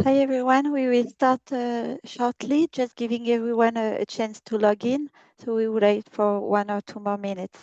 Hi everyone, we will start shortly, just giving everyone a chance to log in. So we will wait for 1 or 2 more minutes.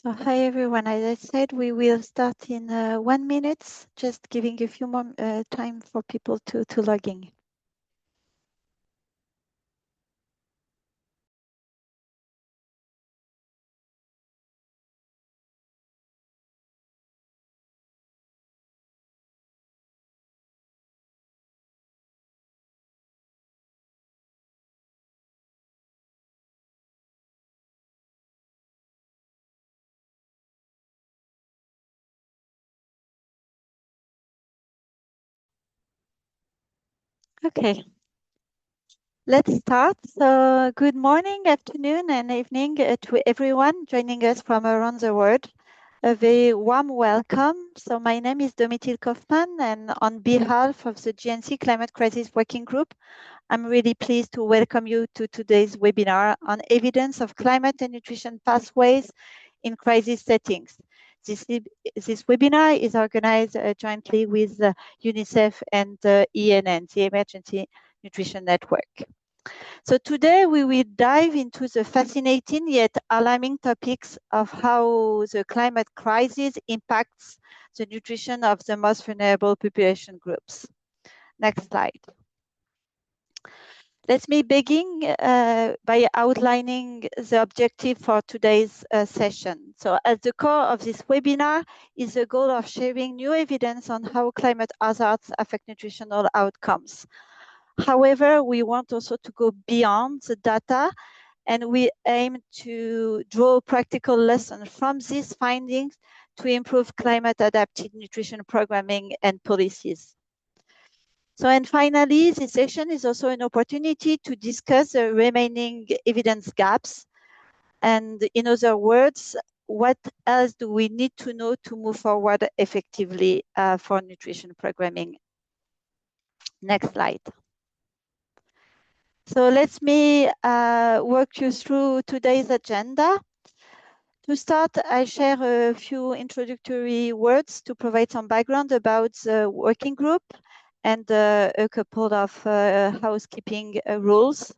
So hi everyone, as I said, we will start in 1 minute, just giving a few more time for people to log in. Okay, let's start. So good morning, afternoon and evening to everyone joining us from around the world. A very warm welcome. So my name is 𝗘HIV𝗶𝗀𝗵, and on behalf of the GNC Climate Crisis Working Group, I'm really pleased to welcome you to today's webinar on evidence of climate and nutrition pathways in crisis settings. This webinar is organized jointly with UNICEF and ENN, the Emergency Nutrition Network. So today we will dive into the fascinating yet alarming topics of how the climate crisis impacts the nutrition of the most vulnerable population groups. Next slide. Let me begin by outlining the objective for today's session. So at the core of this webinar is the goal of sharing new evidence on how climate hazards affect nutritional outcomes. However, we want also to go beyond the data, and we aim to draw practical lessons from these findings to improve climate-adapted nutrition programming and policies. So, and finally, this session is also an opportunity to discuss the remaining evidence gaps. And in other words, what else do we need to know to move forward effectively for nutrition programming? Next slide. So let me walk you through today's agenda. To start, I share a few introductory words to provide some background about the working group and a couple of housekeeping rules.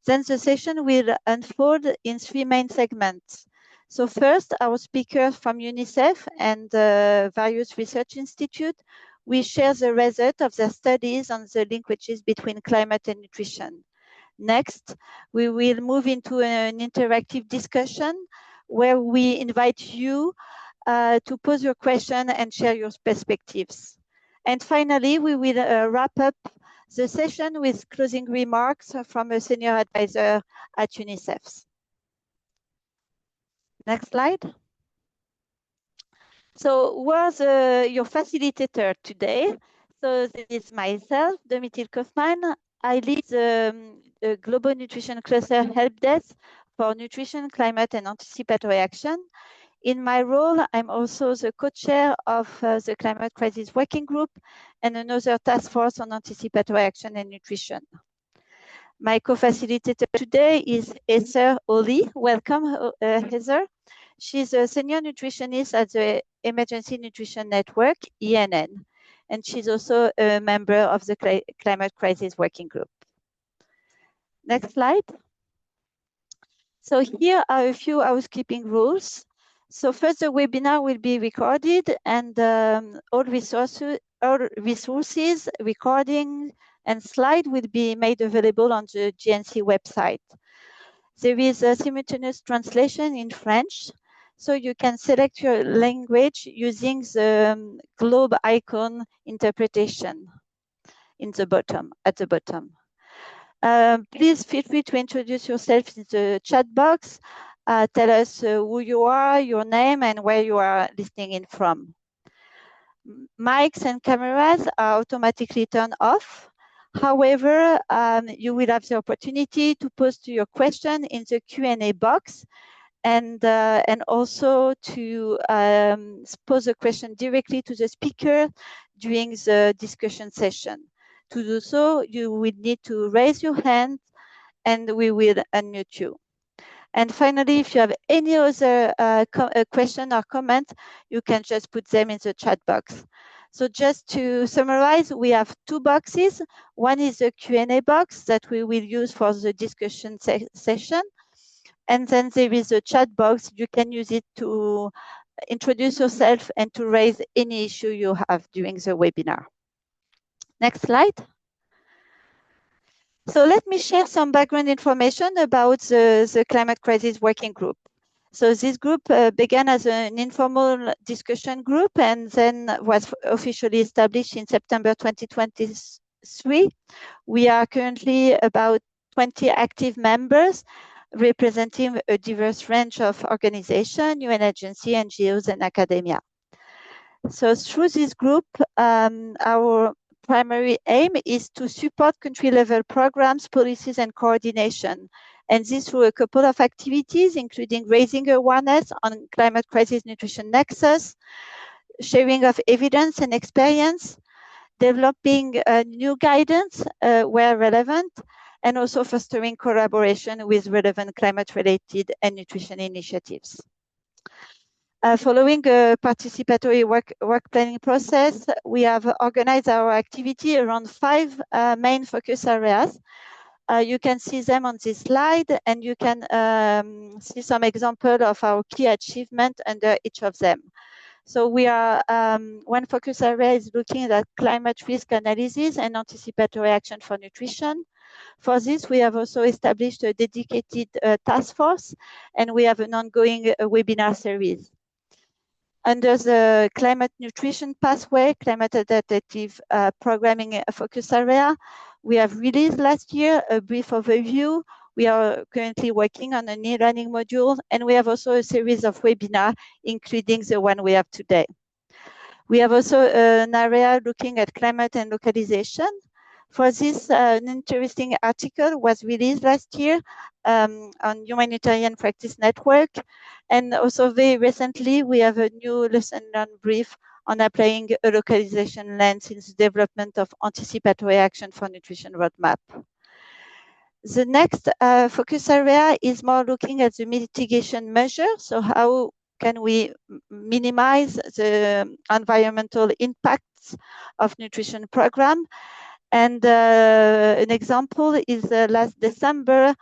Then the session will unfold in 3 main segments. So first, our speakers from UNICEF and various research institutes will share the result of their studies on the linkages between climate and nutrition. Next, we will move into an interactive discussion where we invite you to pose your question and share your perspectives. And finally, we will wrap up the session with closing remarks from a senior advisor at UNICEF. Next slide. So who's your facilitator today? So this is myself, 𝗘HIV𝗶𝗀𝗵. I lead the Global Nutrition Cluster Help Desk for Nutrition, Climate, and Anticipatory Action. In my role, I'm also the co-chair of the Climate Crisis Working Group and another task force on anticipatory action and nutrition. My co-facilitator today is 𝗘HIV𝗶𝗀𝗵𝗃. Welcome, Heather. She's a senior nutritionist at the Emergency Nutrition Network, ENN, and she's also a member of the Climate Crisis Working Group. Next slide. So here are a few housekeeping rules. So first, the webinar will be recorded, and all resources, recording, and slide will be made available on the GNC website. There is a simultaneous translation in French, so you can select your language using the globe icon interpretation. at the bottom. Please feel free to introduce yourself in the chat box. Tell us who you are, your name, and where you are listening in from. Mics and cameras are automatically turned off. However, you will have the opportunity to post your question in the Q&A box, and also to pose a question directly to the speaker during the discussion session. To do so, you will need to raise your hand and we will unmute you. And finally, if you have any other question or comment, you can just put them in the chat box. So just to summarize, we have two boxes. One is the Q&A box that we will use for the discussion session. And then there is a chat box. You can use it to introduce yourself and to raise any issue you have during the webinar. Next slide. So let me share some background information about the climate crisis working group. So this group began as an informal discussion group and then was officially established in September 2023. We are currently about 20 active members representing a diverse range of organizations, UN agencies, NGOs, and academia. So through this group, our primary aim is to support country-level programs, policies, and coordination. And this through a couple of activities, including raising awareness on climate crisis nutrition nexus, sharing of evidence and experience, developing new guidance where relevant, and also fostering collaboration with relevant climate-related and nutrition initiatives. Following a participatory work planning process, we have organized our activity around 5 main focus areas. You can see them on this slide, and you can see some examples of our key achievements under each of them. So we are, one focus area is looking at climate risk analysis and anticipatory action for nutrition. For this, we have also established a dedicated task force, and we have an ongoing webinar series. Under the climate nutrition pathway, climate adaptive programming focus area, we have released last year a brief overview. We are currently working on an e-learning module, and we have also a series of webinars, including the one we have today. We have also an area looking at climate and localization. For this, an interesting article was released last year on Humanitarian Practice Network. And also very recently, we have a new lesson learned brief on applying a localization lens in the development of anticipatory action for nutrition roadmap. The next focus area is more looking at the mitigation measures. So how can we minimize the environmental impacts of nutrition program? And an example is last December,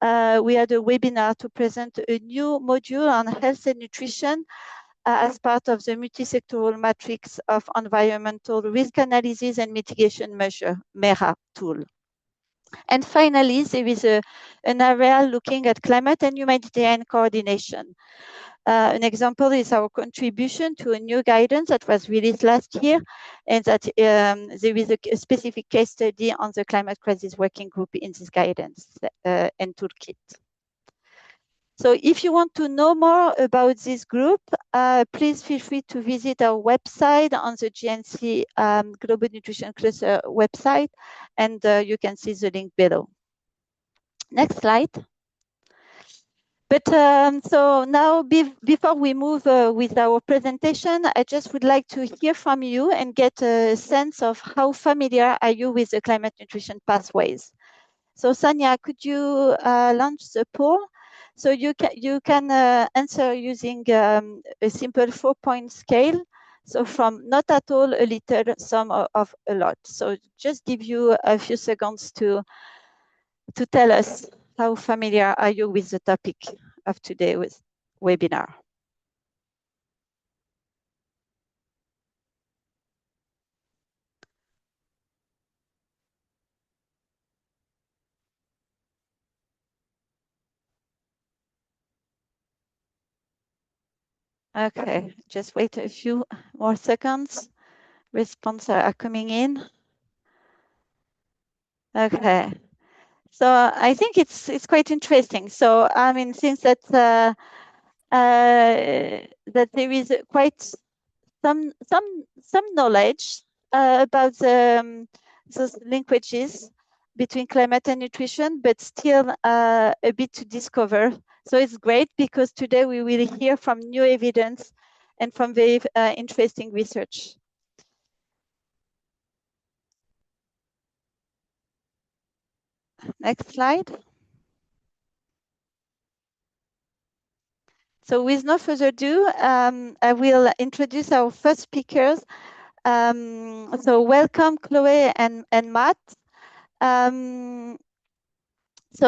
we had a webinar to present a new module on health and nutrition as part of the multi-sectoral matrix of environmental risk analysis and mitigation measure, MERA tool. And finally, there is an area looking at climate and humanitarian coordination. An example is our contribution to a new guidance that was released last year, and that there is a specific case study on the climate crisis working group in this guidance and toolkit. So if you want to know more about this group, please feel free to visit our website on the GNC Global Nutrition Cluster website, and you can see the link below. Next slide. But so now, before we move with our presentation, I just would like to hear from you and get a sense of how familiar are you with the climate nutrition pathways. So Sonia, could you launch the poll? So you can answer using a simple 4-point scale. So from not at all, a little, some, of a lot. So just give you a few seconds to tell us how familiar are you with the topic of today's webinar. Okay, just wait a few more seconds. Responses are coming in. Okay. So I think it's quite interesting. So I mean, since that that there is quite some knowledge about those linkages between climate and nutrition, but still a bit to discover. So it's great because today we will hear from new evidence and from very interesting research. Next slide. So with no further ado, I will introduce our first speakers. So welcome, Chloe and Matt. So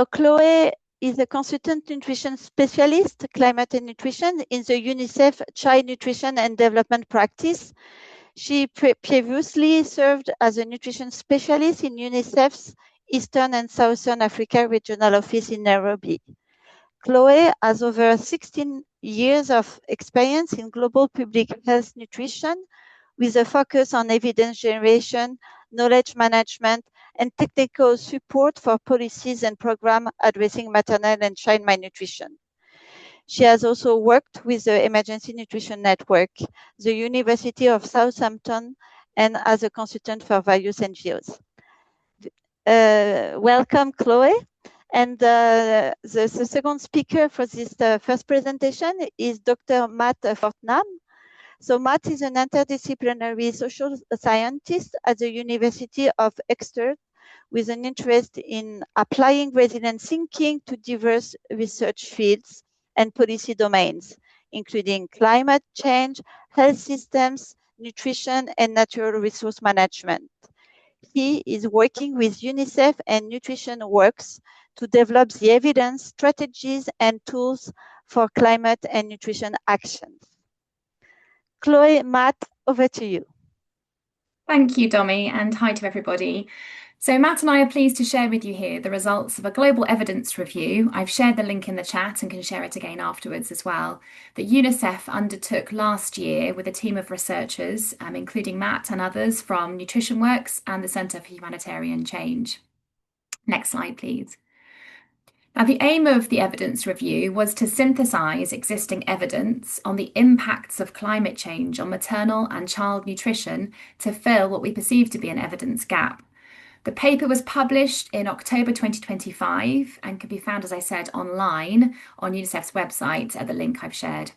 Chloe is a consultant nutrition specialist, climate and nutrition in the UNICEF Child Nutrition and Development Practice. She previously served as a nutrition specialist in UNICEF's Eastern and Southern Africa Regional Office in Nairobi. Chloe has over 16 years of experience in global public health nutrition with a focus on evidence generation, knowledge management, and technical support for policies and programs addressing maternal and child malnutrition. She has also worked with the Emergency Nutrition Network, the University of Southampton, and as a consultant for various NGOs. Welcome, Chloe. And the second speaker for this first presentation is Dr. Matt Fortnam. So Matt is an interdisciplinary social scientist at the University of Exeter with an interest in applying resilient thinking to diverse research fields and policy domains, including climate change, health systems, nutrition, and natural resource management. He is working with UNICEF and Nutrition Works to develop the evidence, strategies, and tools for climate and nutrition actions. Chloe, Matt, over to you. Thank you, Domi, and hi to everybody. So Matt and I are pleased to share with you here the results of a global evidence review. I've shared the link in the chat and can share it again afterwards as well, that UNICEF undertook last year with a team of researchers, including Matt and others from Nutrition Works and the Centre for Humanitarian Change. Next slide, please. Now, the aim of the evidence review was to synthesize existing evidence on the impacts of climate change on maternal and child nutrition to fill what we perceive to be an evidence gap. The paper was published in October 2025 and can be found, as I said, online on UNICEF's website at the link I've shared.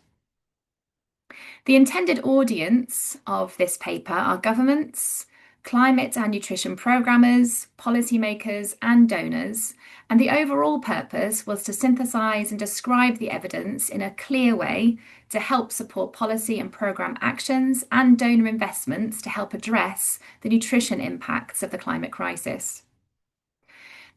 The intended audience of this paper are governments, climate and nutrition programmers, policymakers, and donors. And the overall purpose was to synthesize and describe the evidence in a clear way to help support policy and program actions and donor investments to help address the nutrition impacts of the climate crisis.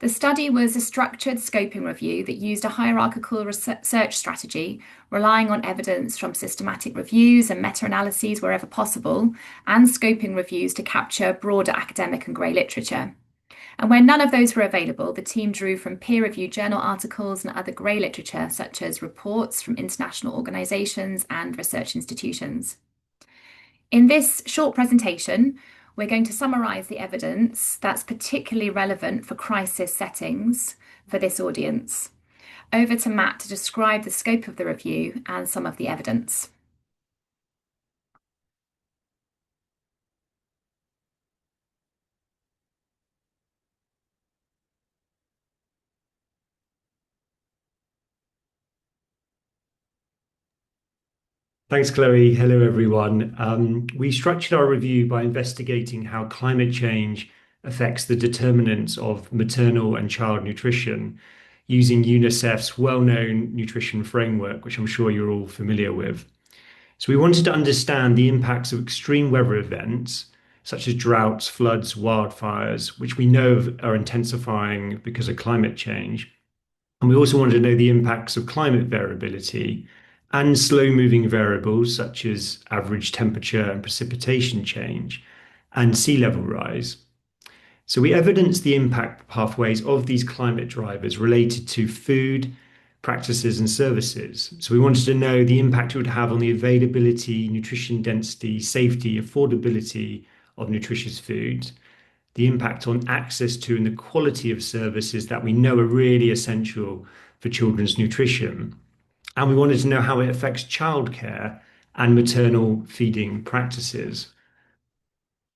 The study was a structured scoping review that used a hierarchical research strategy, relying on evidence from systematic reviews and meta-analyses wherever possible, and scoping reviews to capture broader academic and grey literature. And when none of those were available, the team drew from peer-reviewed journal articles and other grey literature, such as reports from international organisations and research institutions. In this short presentation, we're going to summarise the evidence that's particularly relevant for crisis settings for this audience. Over to Matt to describe the scope of the review and some of the evidence. Thanks, Chloe. Hello, everyone. We structured our review by investigating how climate change affects the determinants of maternal and child nutrition using UNICEF's well-known nutrition framework, which I'm sure you're all familiar with. So we wanted to understand the impacts of extreme weather events, such as droughts, floods, wildfires, which we know are intensifying because of climate change. And we also wanted to know the impacts of climate variability and slow-moving variables such as average temperature and precipitation change and sea level rise. So we evidenced the impact pathways of these climate drivers related to food, practices and services. So we wanted to know the impact it would have on the availability, nutrition density, safety, affordability of nutritious foods, the impact on access to and the quality of services that we know are really essential for children's nutrition. And we wanted to know how it affects childcare and maternal feeding practices.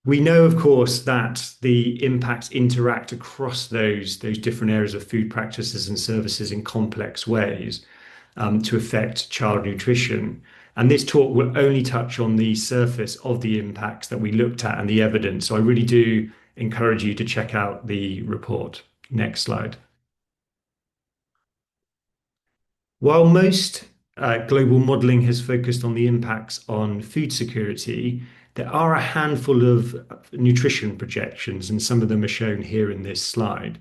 We know, of course, that the impacts interact across those different areas of food practices and services in complex ways to affect child nutrition. And this talk will only touch on the surface of the impacts that we looked at and the evidence. So I really do encourage you to check out the report. Next slide. While most global modelling has focused on the impacts on food security, there are a handful of nutrition projections, and some of them are shown here in this slide.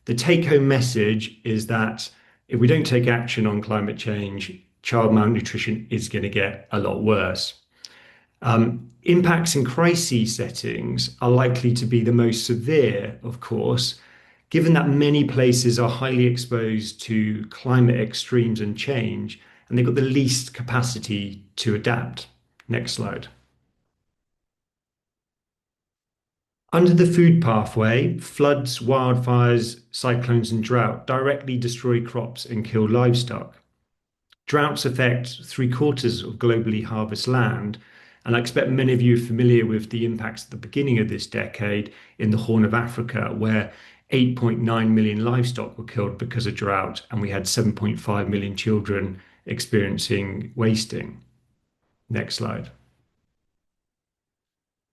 The take-home message is that if we don't take action on climate change, child malnutrition is going to get a lot worse. Impacts in crisis settings are likely to be the most severe, of course, given that many places are highly exposed to climate extremes and change, and they've got the least capacity to adapt. Next slide. Under the food pathway, floods, wildfires, cyclones, and drought directly destroy crops and kill livestock. Droughts affect 3/4 of globally harvest land, and I expect many of you are familiar with the impacts at the beginning of this decade in the Horn of Africa, where 8.9 million livestock were killed because of drought, and we had 7.5 million children experiencing wasting. Next slide.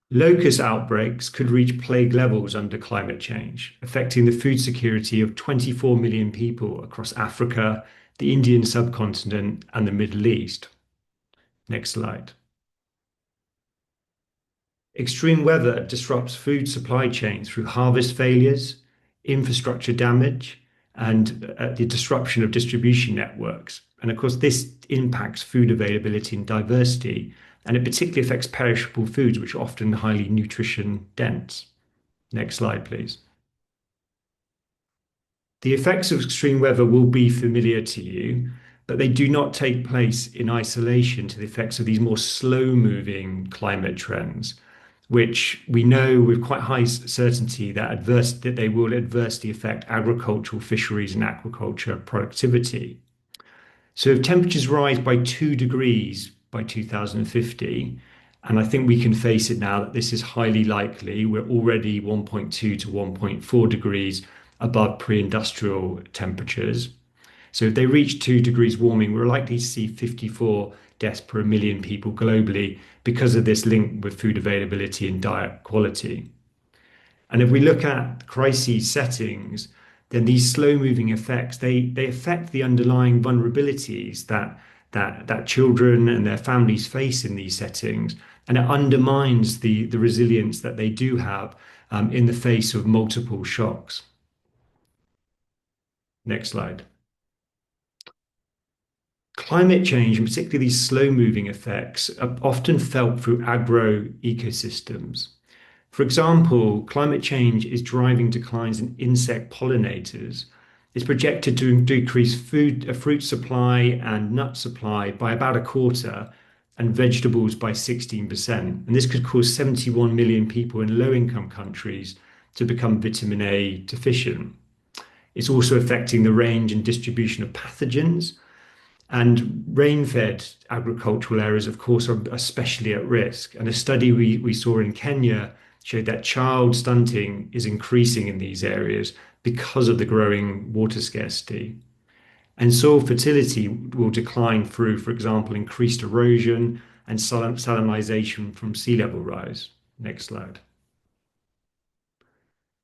Locust outbreaks could reach plague levels under climate change, affecting the food security of 24 million people across Africa, the Indian subcontinent, and the Middle East. Next slide. Extreme weather disrupts food supply chains through harvest failures, infrastructure damage, and the disruption of distribution networks. And of course, this impacts food availability and diversity, and it particularly affects perishable foods, which are often highly nutrition dense. Next slide, please. The effects of extreme weather will be familiar to you, but they do not take place in isolation to the effects of these more slow-moving climate trends, which we know with quite high certainty that they will adversely affect agricultural fisheries and aquaculture productivity. So if temperatures rise by 2 degrees by 2050, and I think we can face it now that this is highly likely, we're already 1.2 to 1.4 degrees above pre-industrial temperatures. So if they reach 2 degrees warming, we're likely to see 54 deaths per million people globally because of this link with food availability and diet quality. And if we look at crisis settings, then these slow-moving effects, they affect the underlying vulnerabilities that children and their families face in these settings, and it undermines the resilience that they do have in the face of multiple shocks. Next slide. Climate change, and particularly these slow-moving effects, are often felt through agro-ecosystems. For example, climate change is driving declines in insect pollinators. It's projected to decrease fruit supply and nut supply by about 1/4, and vegetables by 16%. And this could cause 71 million people in low-income countries to become vitamin A deficient. It's also affecting the range and distribution of pathogens. And rain-fed agricultural areas, of course, are especially at risk. And a study we saw in Kenya showed that child stunting is increasing in these areas because of the growing water scarcity. And soil fertility will decline through, for example, increased erosion and salinization from sea level rise. Next slide.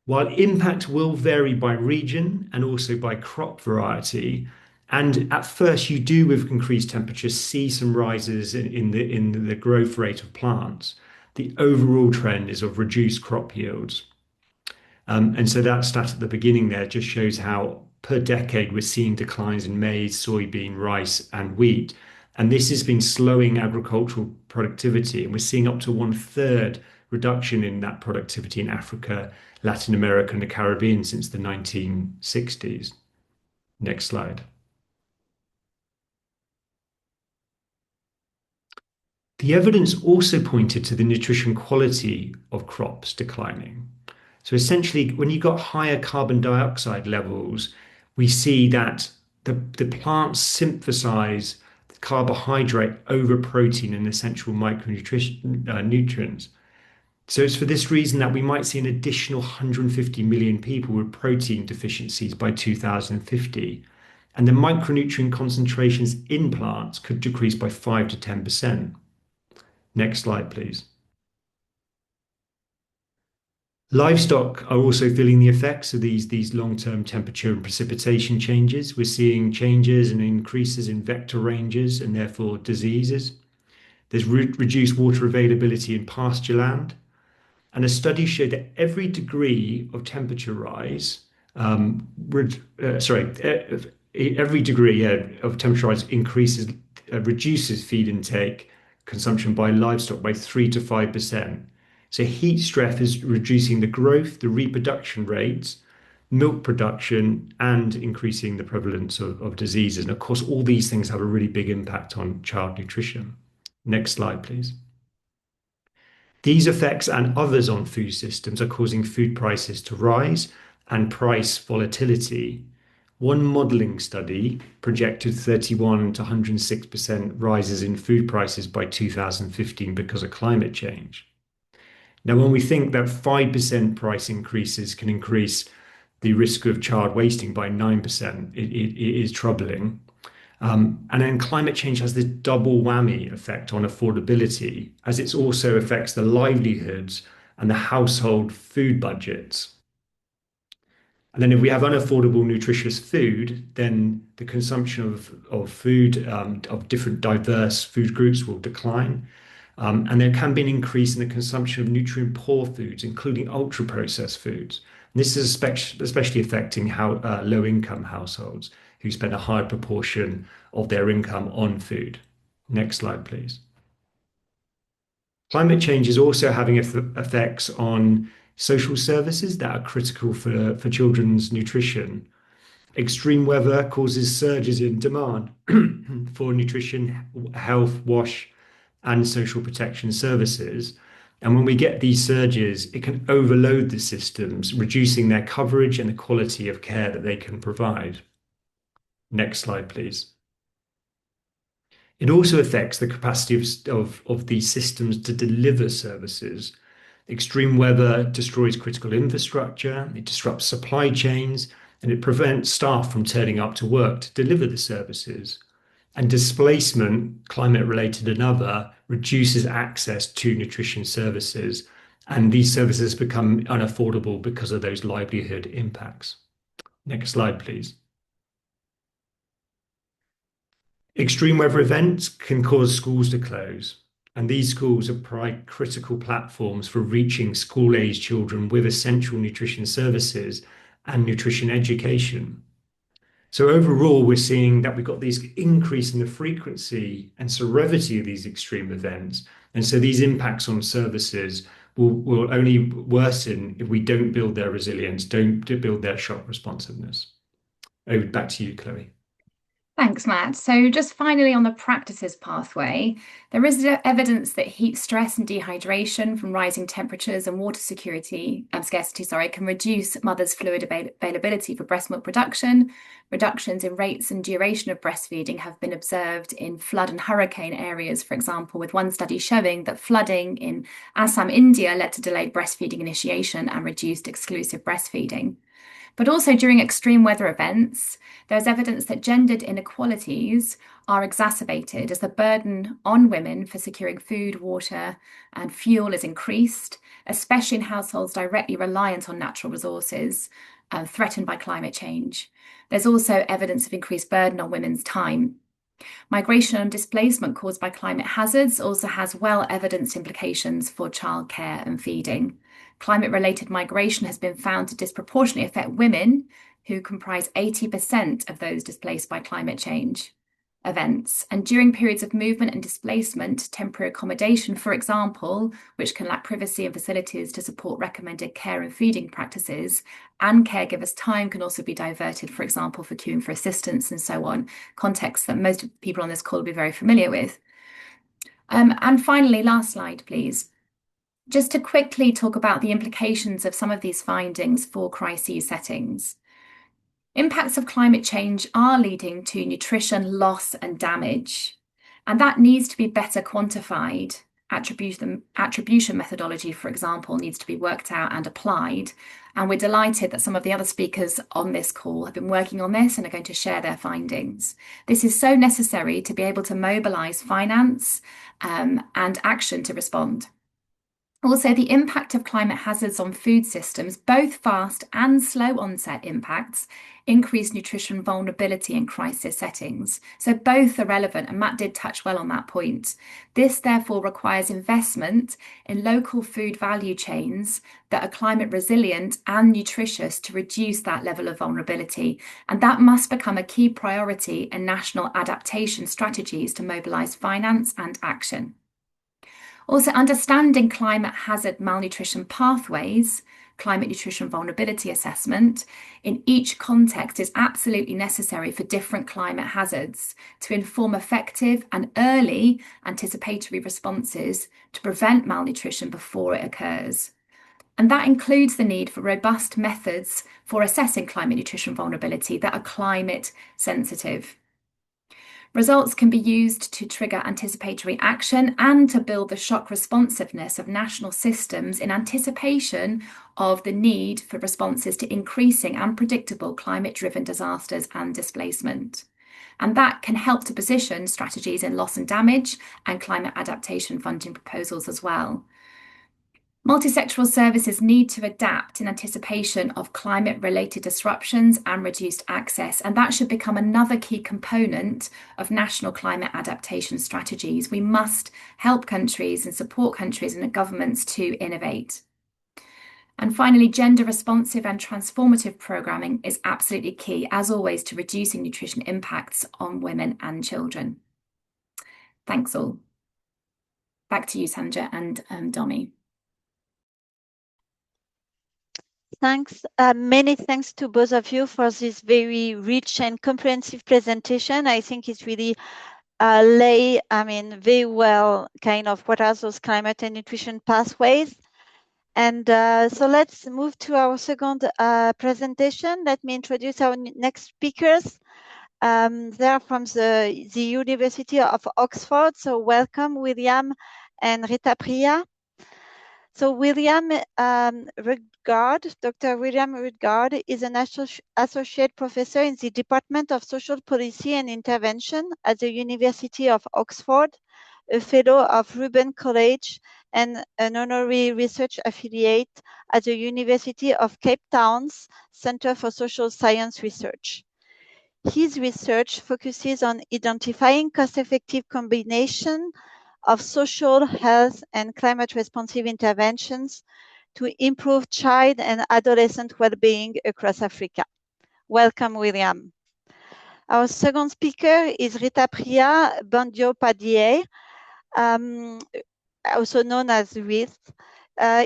While impact will vary by region and also by crop variety, and at first you do with increased temperatures see some rises in the growth rate of plants, the overall trend is of reduced crop yields. And so that stat at the beginning there just shows how per decade we're seeing declines in maize, soybean, rice, and wheat. And this has been slowing agricultural productivity, and we're seeing up to 1/3 reduction in that productivity in Africa, Latin America, and the Caribbean since the 1960s. Next slide. The evidence also pointed to the nutrition quality of crops declining. So essentially, when you've got higher carbon dioxide levels, we see that the plants synthesize carbohydrate over protein and essential micronutrition nutrients. So it's for this reason that we might see an additional 150 million people with protein deficiencies by 2050. And the micronutrient concentrations in plants could decrease by 5 to 10%. Next slide, please. Livestock are also feeling the effects of these long-term temperature and precipitation changes. We're seeing changes and increases in vector ranges and therefore diseases. There's reduced water availability in pasture land. And a study showed that every degree of temperature rise, every degree of temperature rise reduces feed intake consumption by livestock by 3 to 5%. So heat stress is reducing the growth, the reproduction rates, milk production, and increasing the prevalence of diseases. And of course, all these things have a really big impact on child nutrition. Next slide, please. These effects and others on food systems are causing food prices to rise and price volatility. One modelling study projected 31 to 106% rises in food prices by 2015 because of climate change. Now, when we think that 5% price increases can increase the risk of child wasting by 9%, it is troubling. And then climate change has this double whammy effect on affordability, as it also affects the livelihoods and the household food budgets. And then if we have unaffordable, nutritious food, then the consumption of food of different diverse food groups will decline. And there can be an increase in the consumption of nutrient-poor foods, including ultra-processed foods. And this is especially affecting low-income households who spend a high proportion of their income on food. Next slide, please. Climate change is also having effects on social services that are critical for children's nutrition. Extreme weather causes surges in demand for nutrition, health, wash, and social protection services. And when we get these surges, it can overload the systems, reducing their coverage and the quality of care that they can provide. Next slide, please. It also affects the capacity of these systems to deliver services. Extreme weather destroys critical infrastructure, it disrupts supply chains, and it prevents staff from turning up to work to deliver the services. And displacement, climate-related and other, reduces access to nutrition services, and these services become unaffordable because of those livelihood impacts. Next slide, please. Extreme weather events can cause schools to close, and these schools are critical platforms for reaching school-age children with essential nutrition services and nutrition education. So overall, we're seeing that we've got these increase in the frequency and severity of these extreme events. And so these impacts on services will only worsen if we don't build their resilience, don't build their shock responsiveness. Over back to you, Chloe. Thanks, Matt. So just finally on the practices pathway, there is evidence that heat stress and dehydration from rising temperatures and water scarcity, can reduce mothers' fluid availability for breast milk production. Reductions in rates and duration of breastfeeding have been observed in flood and hurricane areas, for example, with one study showing that flooding in Assam, India led to delayed breastfeeding initiation and reduced exclusive breastfeeding. But also during extreme weather events, there's evidence that gendered inequalities are exacerbated as the burden on women for securing food, water, and fuel is increased, especially in households directly reliant on natural resources threatened by climate change. There's also evidence of increased burden on women's time. Migration and displacement caused by climate hazards also has well-evidenced implications for childcare and feeding. Climate-related migration has been found to disproportionately affect women, who comprise 80% of those displaced by climate change events. And during periods of movement and displacement, temporary accommodation, for example, which can lack privacy and facilities to support recommended care and feeding practices, and caregivers' time can also be diverted, for example, for queuing for assistance and so on, contexts that most people on this call will be very familiar with. And finally, last slide, please. Just to quickly talk about the implications of some of these findings for crises settings. Impacts of climate change are leading to nutrition loss and damage, and that needs to be better quantified. Attribution methodology, for example, needs to be worked out and applied. And we're delighted that some of the other speakers on this call have been working on this and are going to share their findings. This is so necessary to be able to mobilise finance and action to respond. Also, the impact of climate hazards on food systems, both fast and slow onset impacts, increase nutrition vulnerability in crisis settings. So both are relevant, and Matt did touch well on that point. This therefore requires investment in local food value chains that are climate resilient and nutritious to reduce that level of vulnerability. And that must become a key priority in national adaptation strategies to mobilise finance and action. Also, understanding climate hazard malnutrition pathways, climate nutrition vulnerability assessment, in each context is absolutely necessary for different climate hazards to inform effective and early anticipatory responses to prevent malnutrition before it occurs. And that includes the need for robust methods for assessing climate nutrition vulnerability that are climate sensitive. Results can be used to trigger anticipatory action and to build the shock responsiveness of national systems in anticipation of the need for responses to increasing and predictable climate-driven disasters and displacement. And that can help to position strategies in loss and damage and climate adaptation funding proposals as well. Multisectoral services need to adapt in anticipation of climate-related disruptions and reduced access, and that should become another key component of national climate adaptation strategies. We must help countries and support countries and governments to innovate. And finally, gender-responsive and transformative programming is absolutely key, as always, to reducing nutrition impacts on women and children. Thanks all. Back to you, Sandra and Domi. Thanks. Many thanks to both of you for this very rich and comprehensive presentation. I think it's really very well kind of what are those climate and nutrition pathways. And so let's move to our second presentation. Let me introduce our next speakers. They're from the University of Oxford. So welcome, William and 𝗘𝗴𝗶𝘀𝗵. So Dr. William Rutgard is an associate professor in the Department of Social Policy and Intervention at the University of Oxford, a fellow of Reuben College, and an honorary research affiliate at the University of Cape Town's Centre for Social Science Research. His research focuses on identifying cost-effective combination of social, health, and climate-responsive interventions to improve child and adolescent well-being across Africa. Welcome, William. Our second speaker is 𝗘𝗴𝗶𝗀𝗶𝘀𝗵, also known as Ruth.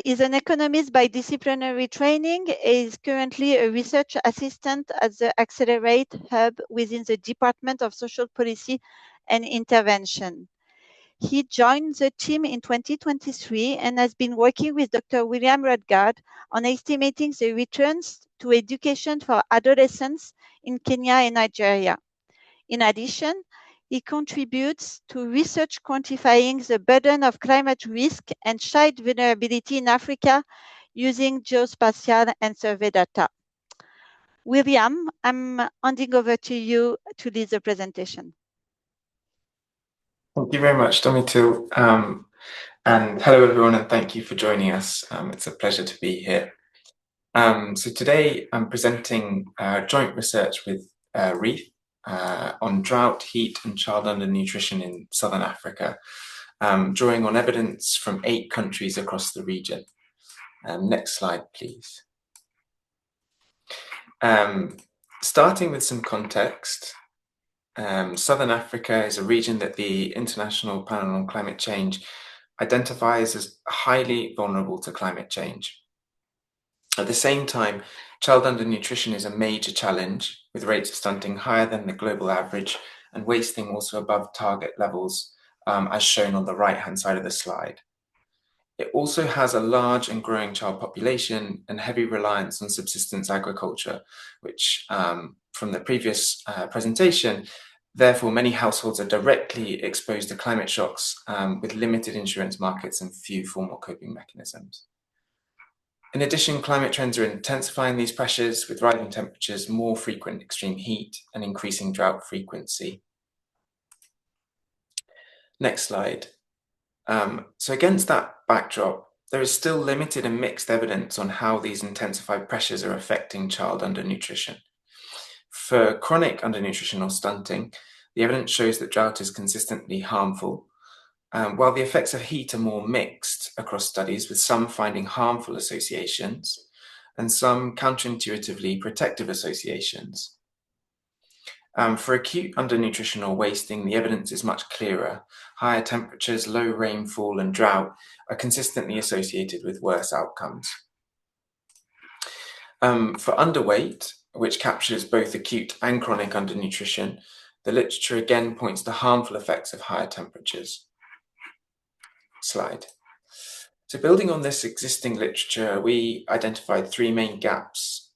Is an economist by disciplinary training, is currently a research assistant at the Accelerate Hub within the Department of Social Policy and Intervention. He joined the team in 2023 and has been working with Dr. William Rutgard on estimating the returns to education for adolescents in Kenya and Nigeria. In addition, he contributes to research quantifying the burden of climate risk and child vulnerability in Africa using geospatial and survey data. William, I'm handing over to you to lead the presentation. Thank you very much, Domitille. And hello, everyone, and thank you for joining us. It's a pleasure to be here. So today I'm presenting joint research with Ruth on drought, heat, and child undernutrition in Southern Africa, drawing on evidence from 8 countries across the region. Next slide, please. Starting with some context, Southern Africa is a region that the International Panel on Climate Change identifies as highly vulnerable to climate change. At the same time, child undernutrition is a major challenge, with rates of stunting higher than the global average and wasting also above target levels, as shown on the right-hand side of the slide. It also has a large and growing child population and heavy reliance on subsistence agriculture, which from the previous presentation, therefore many households are directly exposed to climate shocks with limited insurance markets and few formal coping mechanisms. In addition, climate trends are intensifying these pressures with rising temperatures, more frequent extreme heat, and increasing drought frequency. Next slide. So against that backdrop, there is still limited and mixed evidence on how these intensified pressures are affecting child undernutrition. For chronic undernutrition or stunting, the evidence shows that drought is consistently harmful, while the effects of heat are more mixed across studies, with some finding harmful associations and some counterintuitively protective associations. For acute undernutrition or wasting, the evidence is much clearer. Higher temperatures, low rainfall, and drought are consistently associated with worse outcomes. For underweight, which captures both acute and chronic undernutrition, the literature again points to harmful effects of higher temperatures. Slide. So building on this existing literature, we identified three main gaps.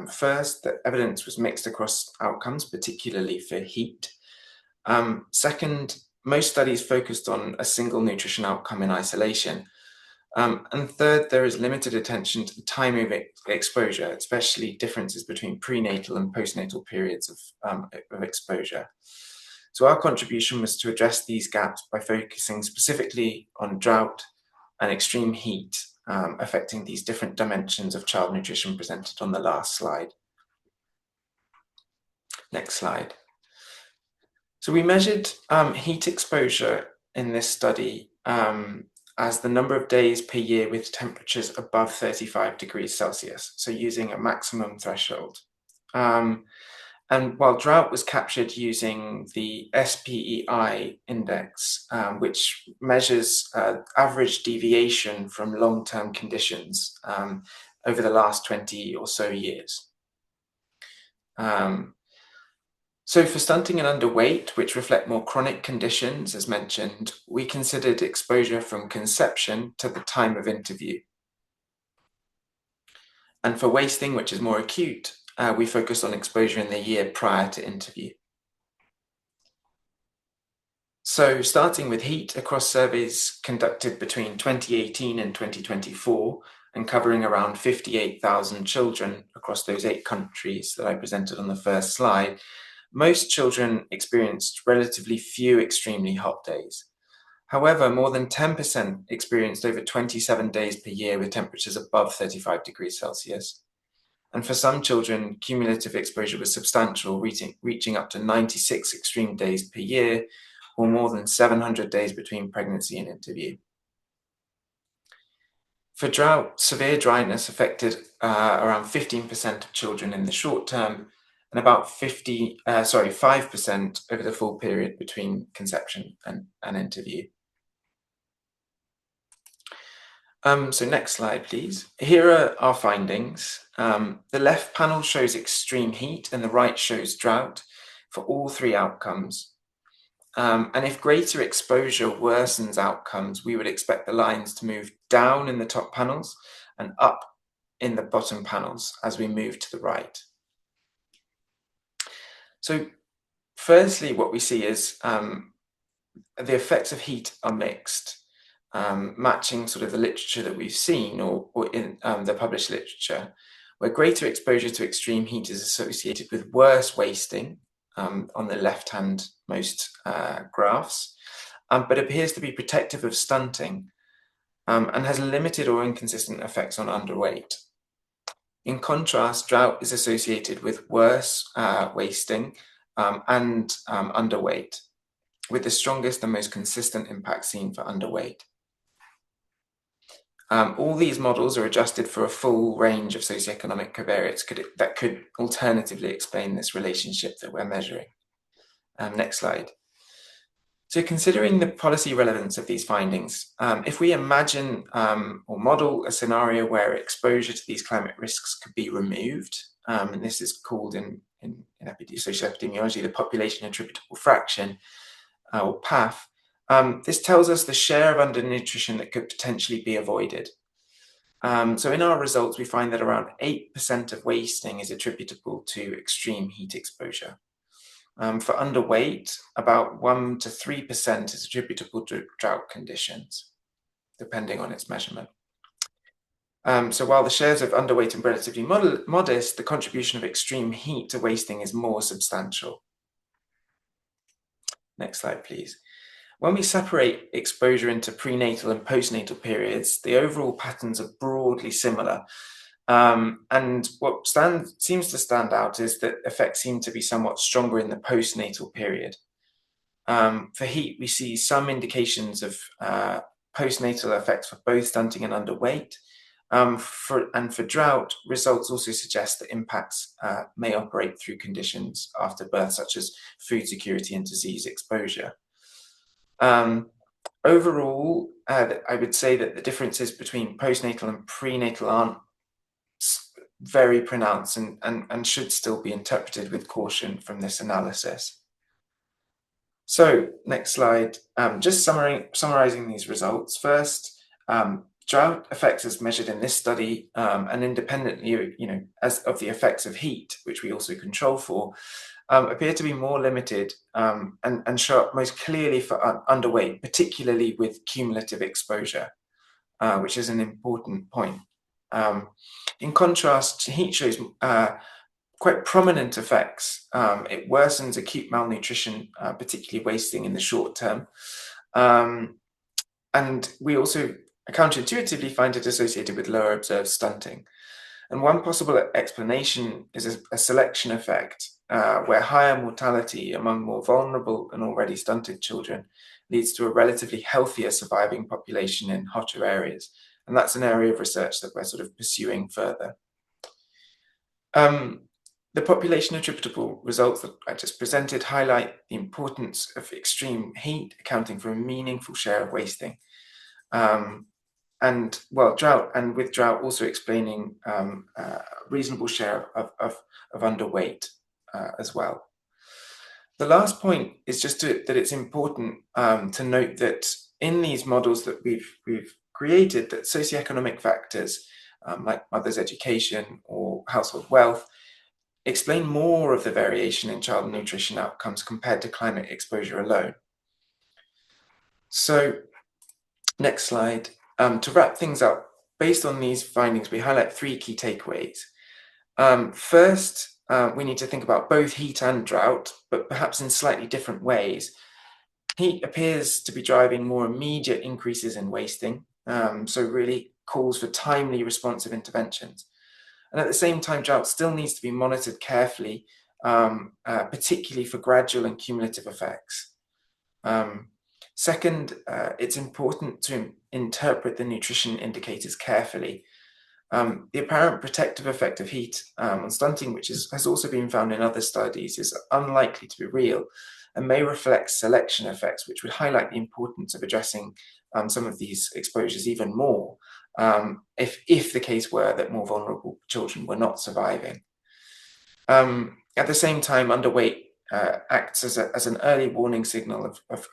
First, the evidence was mixed across outcomes, particularly for heat. Second, most studies focused on a single nutrition outcome in isolation. And third, there is limited attention to the time of exposure, especially differences between prenatal and postnatal periods of exposure. So our contribution was to address these gaps by focusing specifically on drought and extreme heat, affecting these different dimensions of child nutrition presented on the last slide. Next slide. So we measured heat exposure in this study as the number of days per year with temperatures above 35 degrees Celsius, so using a maximum threshold. And while drought was captured using the SPEI index, which measures average deviation from long-term conditions over the last 20 or so years. So for stunting and underweight, which reflect more chronic conditions, as mentioned, we considered exposure from conception to the time of interview. And for wasting, which is more acute, we focused on exposure in the year prior to interview. So starting with heat, across surveys conducted between 2018 and 2024 and covering around 58,000 children across those 8 countries that I presented on the first slide, most children experienced relatively few extremely hot days. However, more than 10% experienced over 27 days per year with temperatures above 35 degrees Celsius. And for some children, cumulative exposure was substantial, reaching up to 96 extreme days per year, or more than 700 days between pregnancy and interview. For drought, severe dryness affected around 15% of children in the short term, and about 5% over the full period between conception and interview. So next slide, please. Here are our findings. The left panel shows extreme heat and the right shows drought for all 3 outcomes. And if greater exposure worsens outcomes, we would expect the lines to move down in the top panels and up in the bottom panels as we move to the right. So firstly, what we see is the effects of heat are mixed. Matching sort of the literature that we've seen or in the published literature, where greater exposure to extreme heat is associated with worse wasting on the left-hand most graphs, but appears to be protective of stunting and has limited or inconsistent effects on underweight. In contrast, drought is associated with worse wasting and underweight, with the strongest and most consistent impact seen for underweight. All these models are adjusted for a full range of socioeconomic covariates that could alternatively explain this relationship that we're measuring. Next slide. So considering the policy relevance of these findings, if we imagine or model a scenario where exposure to these climate risks could be removed, and this is called in social epidemiology the population attributable fraction, or PAF, This tells us the share of undernutrition that could potentially be avoided. So in our results, we find that around 8% of wasting is attributable to extreme heat exposure. For underweight, about 1 to 3% is attributable to drought conditions, depending on its measurement. So while the shares of underweight are relatively modest, the contribution of extreme heat to wasting is more substantial. Next slide, please. When we separate exposure into prenatal and postnatal periods, the overall patterns are broadly similar. And what seems to stand out is that effects seem to be somewhat stronger in the postnatal period. For heat, we see some indications of postnatal effects for both stunting and underweight. For drought, results also suggest that impacts may operate through conditions after birth, such as food security and disease exposure. Overall, I would say that the differences between postnatal and prenatal aren't very pronounced and should still be interpreted with caution from this analysis. So, next slide. Just summarizing these results. First, drought effects as measured in this study and independently, as of the effects of heat, which we also control for, appear to be more limited and show up most clearly for underweight, particularly with cumulative exposure, which is an important point. In contrast, heat shows quite prominent effects. It worsens acute malnutrition, particularly wasting in the short term. And we also counterintuitively find it associated with lower observed stunting. And one possible explanation is a selection effect, where higher mortality among more vulnerable and already stunted children leads to a relatively healthier surviving population in hotter areas. And that's an area of research that we're sort of pursuing further. The population attributable results that I just presented highlight the importance of extreme heat, accounting for a meaningful share of wasting. Drought, and with drought also explaining a reasonable share of underweight as well. The last point is just that it's important to note that in these models that we've created, that socioeconomic factors like mother's education or household wealth explain more of the variation in child nutrition outcomes compared to climate exposure alone. So, next slide. To wrap things up, based on these findings, we highlight 3 key takeaways. First, we need to think about both heat and drought, but perhaps in slightly different ways. Heat appears to be driving more immediate increases in wasting, so really calls for timely responsive interventions. And at the same time, drought still needs to be monitored carefully, particularly for gradual and cumulative effects. Second, it's important to interpret the nutrition indicators carefully. The apparent protective effect of heat on stunting, which has also been found in other studies, is unlikely to be real and may reflect selection effects, which would highlight the importance of addressing some of these exposures even more, if the case were that more vulnerable children were not surviving. At the same time, underweight acts as an early warning signal of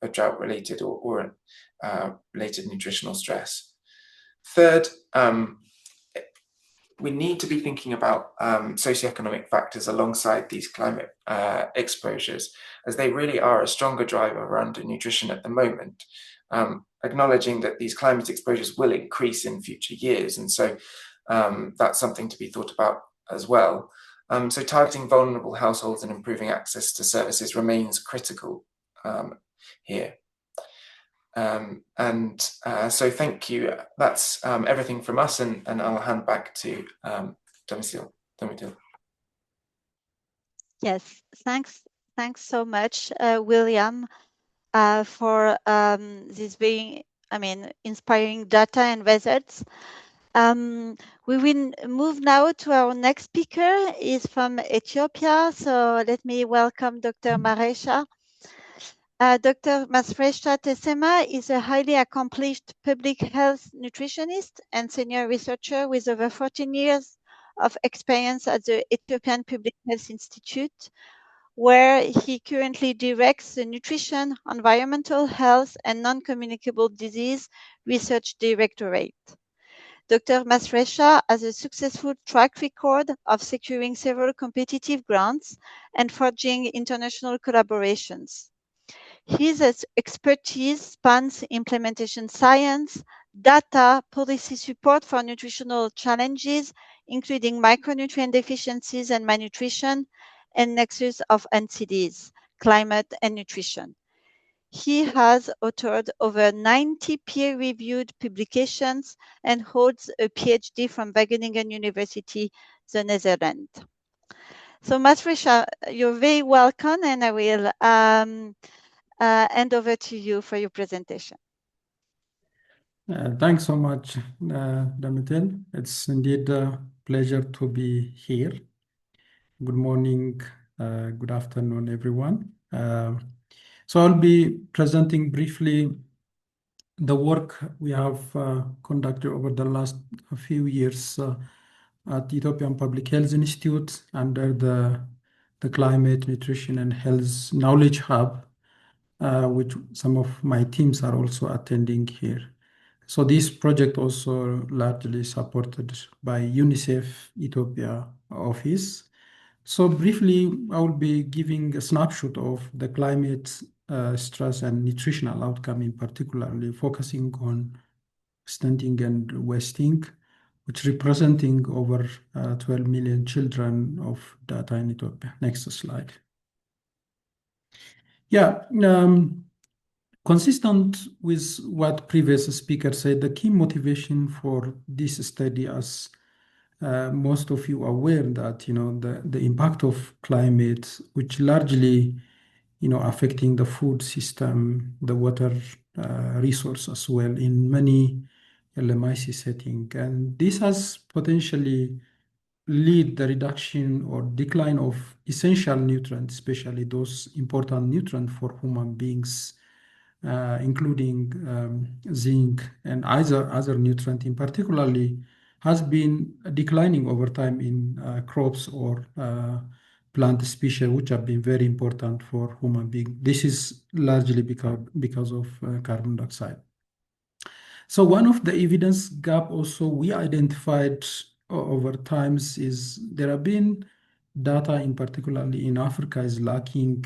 a drought-related or related nutritional stress. Third, we need to be thinking about socioeconomic factors alongside these climate exposures, as they really are a stronger driver of undernutrition at the moment, acknowledging that these climate exposures will increase in future years. And so that's something to be thought about as well. So targeting vulnerable households and improving access to services remains critical here. So thank you. That's everything from us, and I'll hand back to 𝗘𝗴𝗶𝗀𝗵. Yes, thanks so much, William, for this very, inspiring data and results. We will move now to our next speaker. He's from Ethiopia. So let me welcome Dr. Maresha. Dr. Matresha Tesema is a highly accomplished public health nutritionist and senior researcher with over 14 years of experience at the Ethiopian Public Health Institute, where he currently directs the Nutrition, Environmental Health, and Non-Communicable Disease Research Directorate. Dr. Masresha has a successful track record of securing several competitive grants and forging international collaborations. His expertise spans implementation science, data, policy support for nutritional challenges, including micronutrient deficiencies and malnutrition, and nexus of NCDs, climate and nutrition. He has authored over 90 peer-reviewed publications and holds a PhD from Wageningen University, the Netherlands. So Masresha, you're very welcome, and I will hand over to you for your presentation. Thanks so much, Damitel. It's indeed a pleasure to be here. Good morning, good afternoon, everyone. So I'll be presenting briefly the work we have conducted over the last few years at the Ethiopian Public Health Institute under the Climate, Nutrition and Health Knowledge Hub, which some of my teams are also attending here. So this project also largely supported by UNICEF Ethiopia office. So briefly, I will be giving a snapshot of the climate stress and nutritional outcome, in particularly focusing on stunting and wasting, which representing over 12 million children of data in Ethiopia. Next slide. Yeah, consistent with what previous speaker said, the key motivation for this study, as most of you are aware that, the impact of climate, which largely, affecting the food system, the water resource as well in many LMIC setting. And this has potentially lead the reduction or decline of essential nutrients, especially those important nutrients for human beings, including zinc and other nutrients in particularly, has been declining over time in crops or plant species, which have been very important for human beings. This is largely because of carbon dioxide. So one of the evidence gap also we identified over times is there have been data, in particularly in Africa, is lacking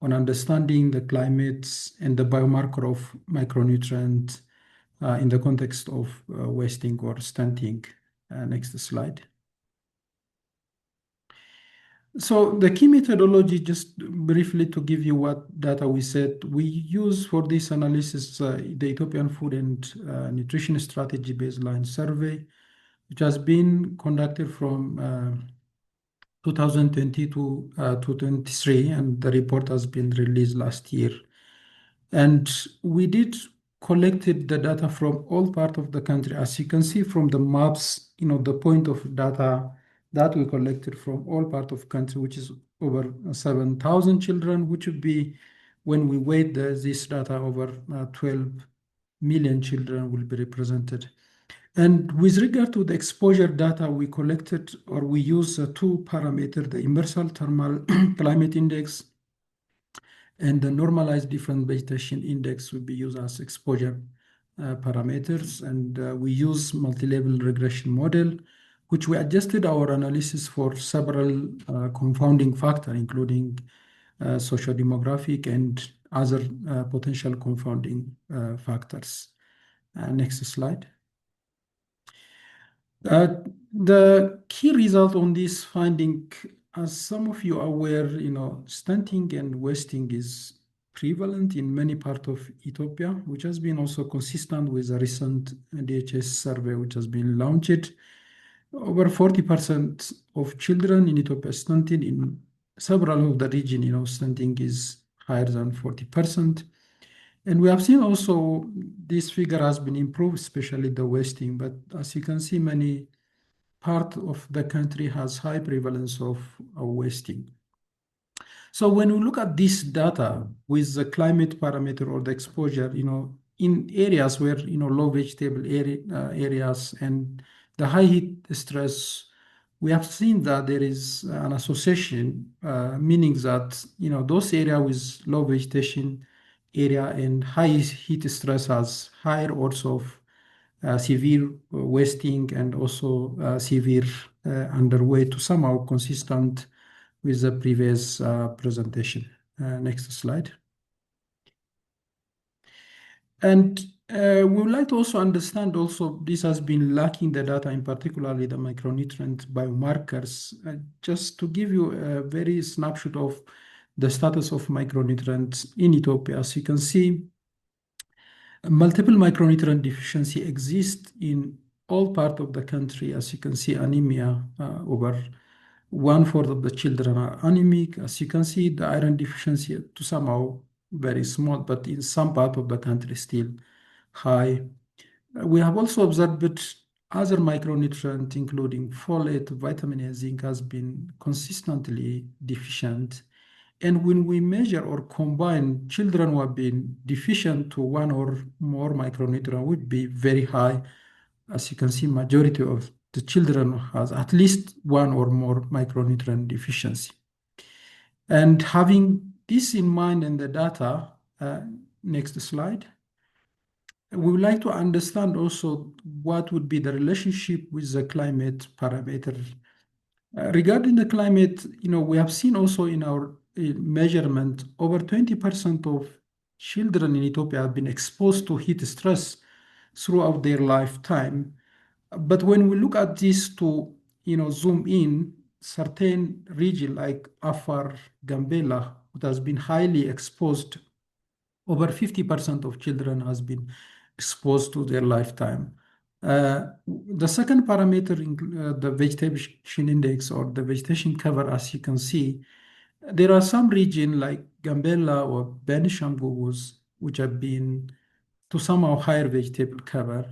on understanding the climates and the biomarker of micronutrient in the context of wasting or stunting. Next slide. So the key methodology, just briefly to give you what data we said, we use for this analysis the Ethiopian Food and Nutrition Strategy Baseline Survey, which has been conducted from 2020 to 2023, and the report has been released last year. And we did collected the data from all parts of the country. As you can see from the maps, the point of data that we collected from all parts of country, which is over 7,000 children, which would be, when we weight this data, over 12 million children will be represented. And with regard to the exposure data we collected, or we use two parameters, the universal thermal climate index and the normalized different vegetation index will be used as exposure parameters. And we use multi-level regression model, which we adjusted our analysis for several confounding factors, including socio-demographic and other potential confounding factors. Next slide. The key result on this finding, as some of you are aware, stunting and wasting is prevalent in many parts of Ethiopia, which has been also consistent with a recent DHS survey which has been launched. Over 40% of children in Ethiopia stunting. In several of the region, stunting is higher than 40%. And we have seen also this figure has been improved, especially the wasting. But as you can see, many parts of the country has high prevalence of wasting. So when we look at this data with the climate parameter or the exposure, in areas where, low vegetable areas and the high heat stress we have seen that there is an association, meaning that those areas with low vegetation area and high heat stress has higher odds of severe wasting and also severe underweight, to somehow consistent with the previous presentation. Next slide. And we would like to also understand this has been lacking the data, in particularly the micronutrient biomarkers. Just to give you a very snapshot of the status of micronutrients in Ethiopia, as you can see, multiple micronutrient deficiency exists in all parts of the country. As you can see, anemia, over 1/4 of the children are anemic. As you can see, the iron deficiency to somehow very small, but in some part of the country still high. We have also observed that other micronutrients, including folate, vitamin A, zinc, has been consistently deficient. And when we measure or combine children who have been deficient to one or more micronutrient would be very high. As you can see, majority of the children has at least one or more micronutrient deficiency. And having this in mind in the data, next slide, we would like to understand also what would be the relationship with the climate parameter. Regarding the climate, we have seen also in our measurement, over 20% of children in Ethiopia have been exposed to heat stress throughout their lifetime. But when we look at this to zoom in, certain region like Afar, Gambela, that has been highly exposed, over 50% of children has been exposed to their lifetime. The second parameter, the vegetation index or the vegetation cover, as you can see, there are some regions like Gambela or Benishangul which have been to somehow higher vegetable cover.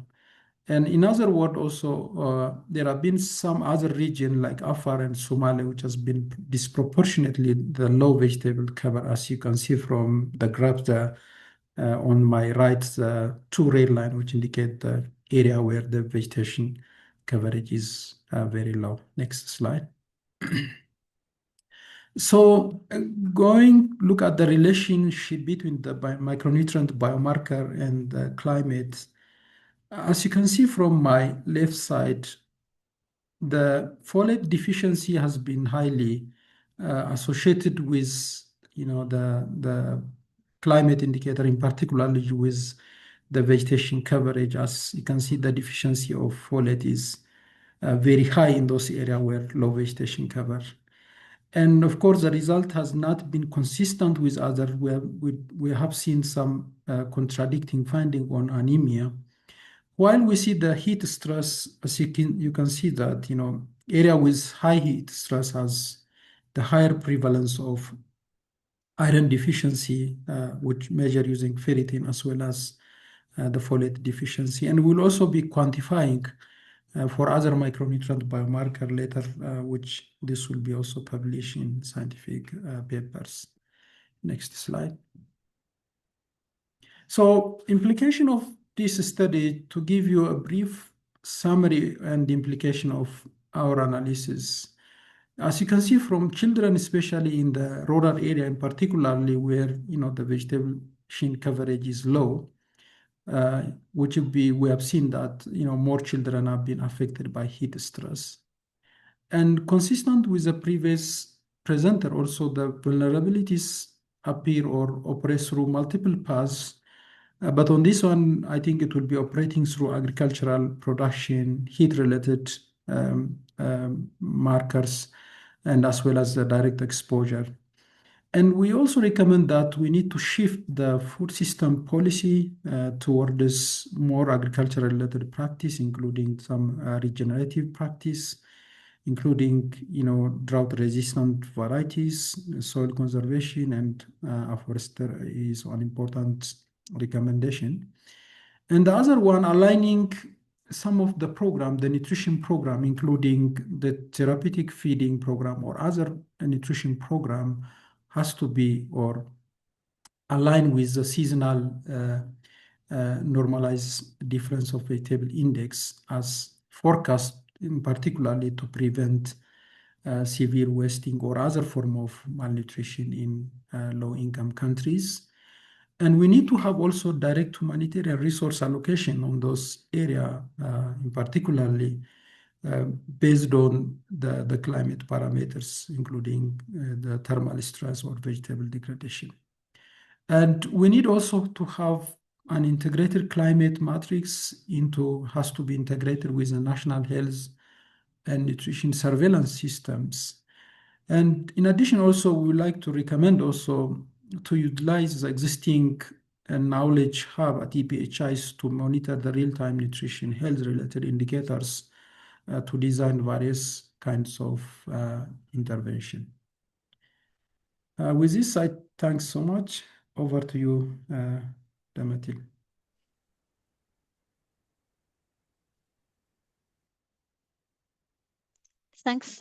And in other words, also, there have been some other region like Afar and Somali, which has been disproportionately the low vegetable cover, as you can see from the graph there. On my right, the two red lines, which indicate the area where the vegetation coverage is very low. Next slide. So look at the relationship between the micronutrient biomarker and the climate. As you can see from my left side, the folate deficiency has been highly associated with the climate indicator, in particular with the vegetation coverage. As you can see, the deficiency of folate is very high in those areas where low vegetation cover. And of course, the result has not been consistent with others. We have seen some contradicting finding on anemia. While we see the heat stress, as you can see that area with high heat stress has the higher prevalence of iron deficiency, which measure using ferritin, as well as the folate deficiency. And we'll also be quantifying for other micronutrient biomarker later, which this will be also published in scientific papers. Next slide. So implication of this study, to give you a brief summary and implication of our analysis. As you can see from children, especially in the rural area, and particularly where the vegetation coverage is low, which would be, we have seen that more children have been affected by heat stress. And consistent with the previous presenter, also the vulnerabilities appear or operate through multiple paths. But on this one, I think it will be operating through agricultural production, heat-related markers, and as well as the direct exposure. And we also recommend that we need to shift the food system policy toward this more agricultural-related practice, including some regenerative practice, including drought-resistant varieties, soil conservation, and afforestry is one important recommendation. And the other one, aligning some of the program, the nutrition program, including the therapeutic feeding program or other nutrition program, has to be or align with the seasonal normalized difference of vegetable index as forecast in particularly to prevent severe wasting or other form of malnutrition in low-income countries. And we need to have also direct humanitarian resource allocation on those areas, in particularly based on the climate parameters, including the thermal stress or vegetable degradation. And we need also to have an integrated climate matrix has to be integrated with the national health and nutrition surveillance systems. And in addition, also, we would like to recommend also to utilize the existing knowledge hub at EPHIs to monitor the real-time nutrition health-related indicators to design various kinds of intervention. With this, I thanks so much. Over to you, 𝗘𝗶𝗶𝗀𝗶𝘀𝗵. Thanks,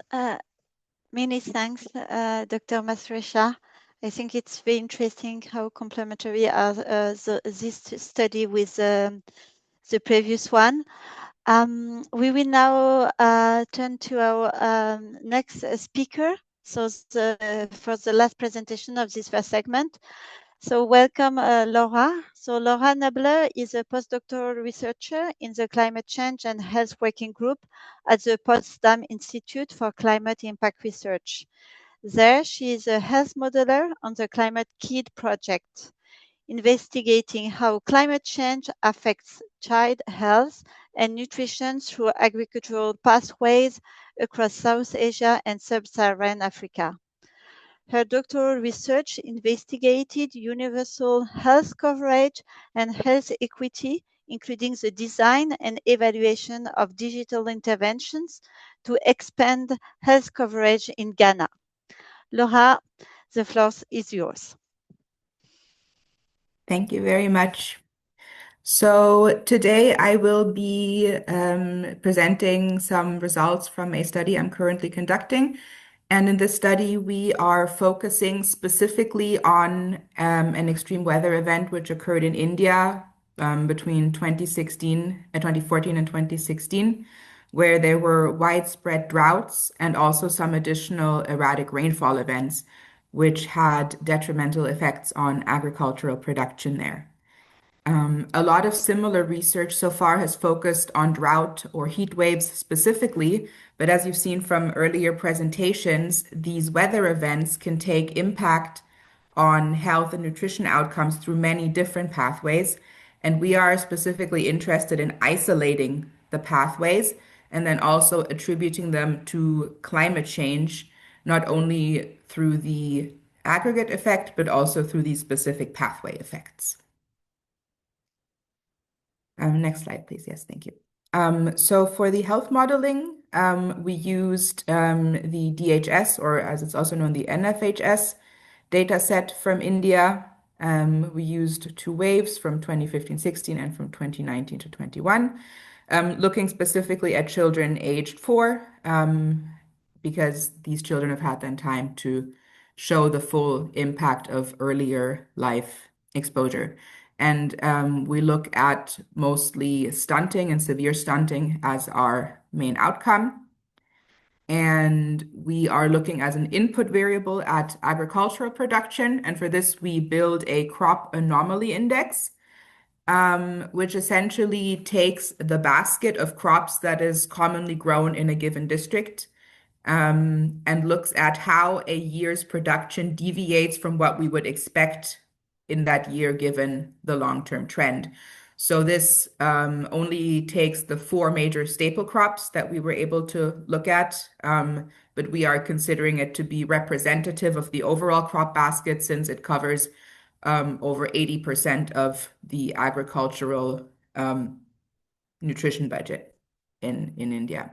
many thanks, Dr. Mathresha. I think it's very interesting how complementary are this study with the previous one. We will now turn to our next speaker. So for the last presentation of this first segment. So welcome, Laura. So Laura Nabler is a postdoctoral researcher in the Climate Change and Health Working Group at the Potsdam Institute for Climate Impact Research. There, she is a health modeler on the Climate KID project, investigating how climate change affects child health and nutrition through agricultural pathways across South Asia and Sub-Saharan Africa. Her doctoral research investigated universal health coverage and health equity, including the design and evaluation of digital interventions to expand health coverage in Ghana. Laura, the floor is yours. Thank you very much. So today I will be presenting some results from a study I'm currently conducting. And in this study, we are focusing specifically on an extreme weather event which occurred in India between 2014 and 2016, where there were widespread droughts and also some additional erratic rainfall events, which had detrimental effects on agricultural production there. A lot of similar research so far has focused on drought or heat waves specifically, but as you've seen from earlier presentations, these weather events can take impact on health and nutrition outcomes through many different pathways. And we are specifically interested in isolating the pathways and then also attributing them to climate change, not only through the aggregate effect, but also through these specific pathway effects. Next slide, please. Yes, thank you. So for the health modeling, we used the DHS, or as it's also known, the NFHS data set from India. We used 2 waves from 2015-16 and from 2019 to 21, looking specifically at children aged 4, because these children have had then time to show the full impact of earlier life exposure. And we look at mostly stunting and severe stunting as our main outcome. And we are looking as an input variable at agricultural production. And for this, we build a crop anomaly index, which essentially takes the basket of crops that is commonly grown in a given district and looks at how a year's production deviates from what we would expect in that year given the long-term trend. So this only takes the 4 major staple crops that we were able to look at, but we are considering it to be representative of the overall crop basket since it covers over 80% of the agricultural nutrition budget in India.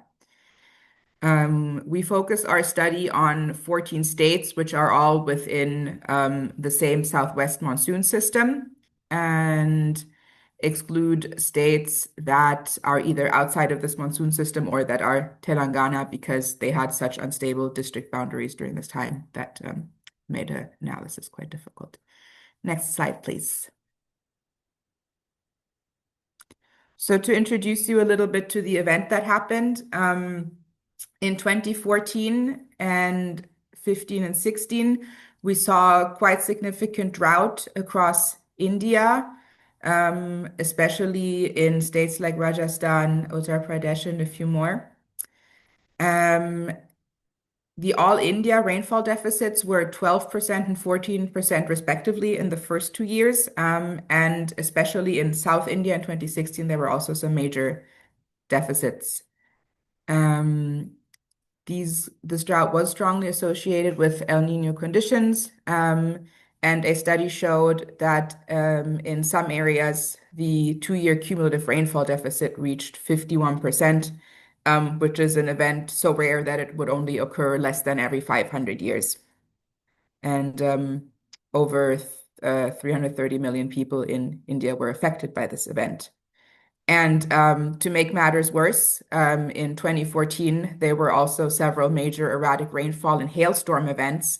We focus our study on 14 states, which are all within the same southwest monsoon system, and exclude states that are either outside of this monsoon system or that are Telangana, because they had such unstable district boundaries during this time that made an analysis quite difficult. Next slide, please. So to introduce you a little bit to the event that happened, in 2014 and 15 and 16, we saw quite significant drought across India, especially in states like Rajasthan, Uttar Pradesh, and a few more. The all India rainfall deficits were 12% and 14% respectively in the first 2 years. And especially in South India in 2016, there were also some major deficits. This drought was strongly associated with El Niño conditions, and a study showed that in some areas, the 2-year cumulative rainfall deficit reached 51%, which is an event so rare that it would only occur less than every 500 years. And over 330 million people in India were affected by this event. And to make matters worse, in 2014, there were also several major erratic rainfall and hailstorm events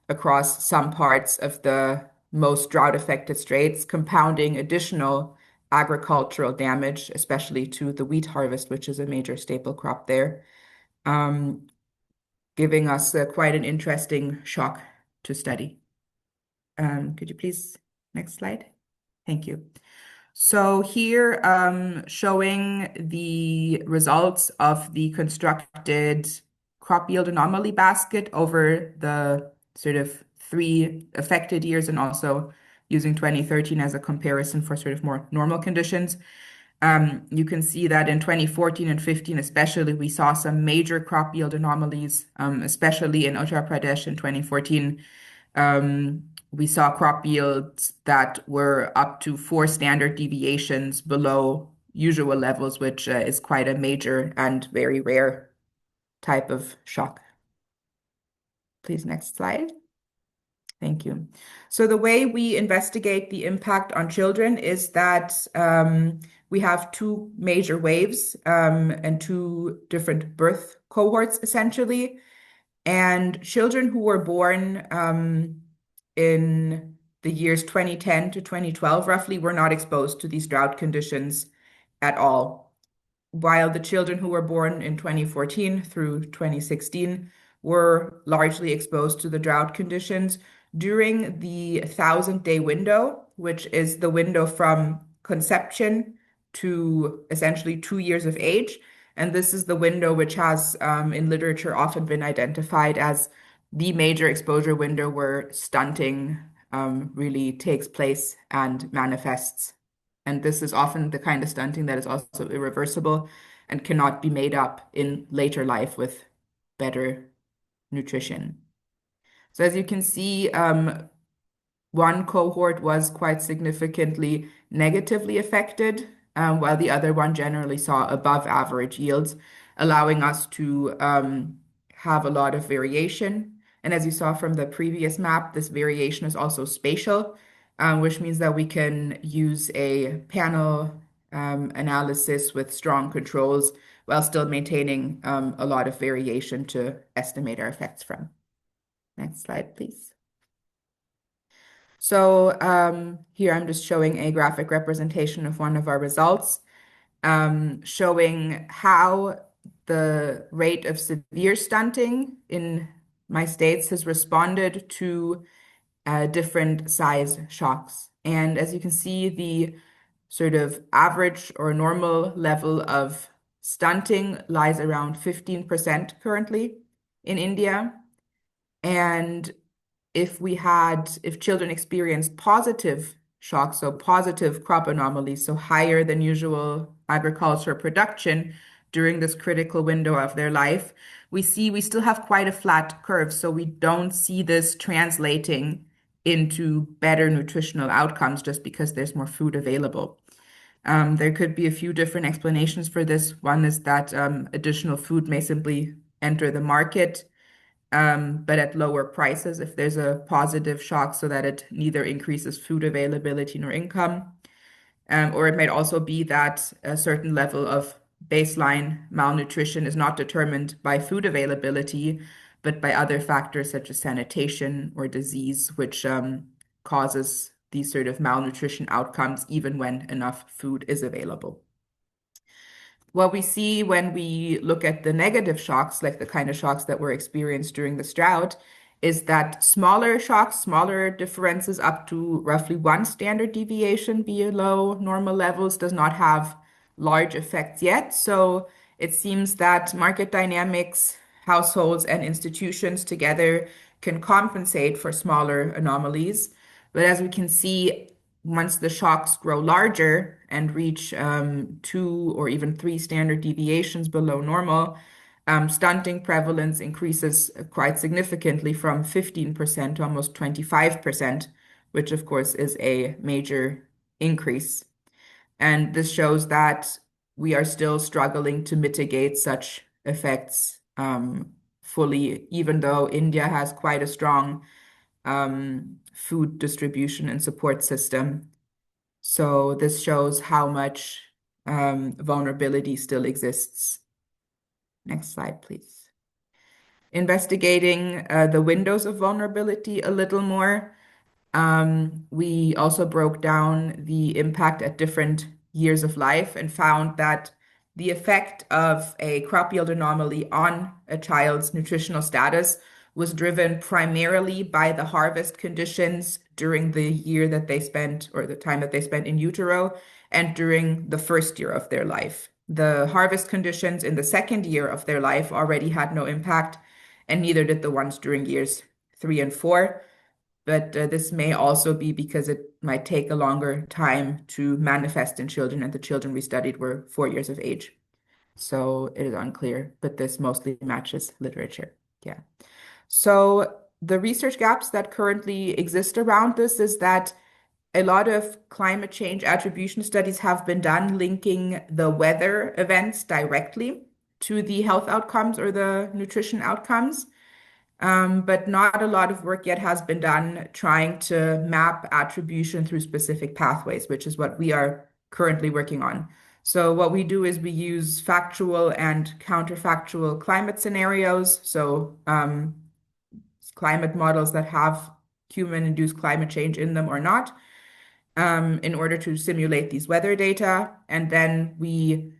across some parts of the most drought-affected states, compounding additional agricultural damage, especially to the wheat harvest, which is a major staple crop there, giving us quite an interesting shock to study. Could you please, next slide? Thank you. So here, showing the results of the constructed crop yield anomaly basket over the sort of 3 affected years, and also using 2013 as a comparison for sort of more normal conditions. You can see that in 2014 and 15 especially, we saw some major crop yield anomalies, especially in Uttar Pradesh in 2014. We saw crop yields that were up to 4 standard deviations below usual levels, which is quite a major and very rare type of shock. Please, next slide. Thank you. So the way we investigate the impact on children is that we have 2 major waves and 2 different birth cohorts, essentially. And children who were born in the years 2010 to 2012, roughly, were not exposed to these drought conditions at all, while the children who were born in 2014 through 2016 were largely exposed to the drought conditions during the 1,000-day window, which is the window from conception to essentially 2 years of age. And this is the window which has, in literature, often been identified as the major exposure window where stunting really takes place and manifests. And this is often the kind of stunting that is also irreversible and cannot be made up in later life with better nutrition. So as you can see, one cohort was quite significantly negatively affected, while the other one generally saw above average yields, allowing us to have a lot of variation. And as you saw from the previous map, this variation is also spatial, which means that we can use a panel analysis with strong controls while still maintaining a lot of variation to estimate our effects from. Next slide, please. So here I'm just showing a graphic representation of one of our results, showing how the rate of severe stunting in my states has responded to different size shocks. And as you can see, the sort of average or normal level of stunting lies around 15% currently in India. And if children experienced positive shocks, so positive crop anomalies, so higher than usual agricultural production during this critical window of their life, we still have quite a flat curve. So we don't see this translating into better nutritional outcomes just because there's more food available. There could be a few different explanations for this. One is that additional food may simply enter the market, but at lower prices if there's a positive shock, so that it neither increases food availability nor income. Or it might also be that a certain level of baseline malnutrition is not determined by food availability, but by other factors such as sanitation or disease, which causes these sort of malnutrition outcomes even when enough food is available. What we see when we look at the negative shocks, like the kind of shocks that were experienced during this drought, is that smaller shocks, smaller differences up to roughly 1 standard deviation below normal levels does not have large effects yet. So it seems that market dynamics, households, and institutions together can compensate for smaller anomalies. But as we can see, once the shocks grow larger and reach 2 or even 3 standard deviations below normal, stunting prevalence increases quite significantly from 15% to almost 25%, which of course is a major increase. And this shows that we are still struggling to mitigate such effects fully, even though India has quite a strong food distribution and support system. So this shows how much vulnerability still exists. Next slide, please. Investigating the windows of vulnerability a little more, we also broke down the impact at different years of life and found that the effect of a crop yield anomaly on a child's nutritional status was driven primarily by the harvest conditions during the year that they spent, or the time that they spent in utero, and during the first year of their life. The harvest conditions in the second year of their life already had no impact, and neither did the ones during years 3 and 4. But this may also be because it might take a longer time to manifest in children, and the children we studied were 4 years of age. So it is unclear, but this mostly matches literature. Yeah. So the research gaps that currently exist around this is that a lot of climate change attribution studies have been done linking the weather events directly to the health outcomes or the nutrition outcomes. But not a lot of work yet has been done trying to map attribution through specific pathways, which is what we are currently working on. So what we do is we use factual and counterfactual climate scenarios. So climate models that have human-induced climate change in them or not, in order to simulate these weather data. And then we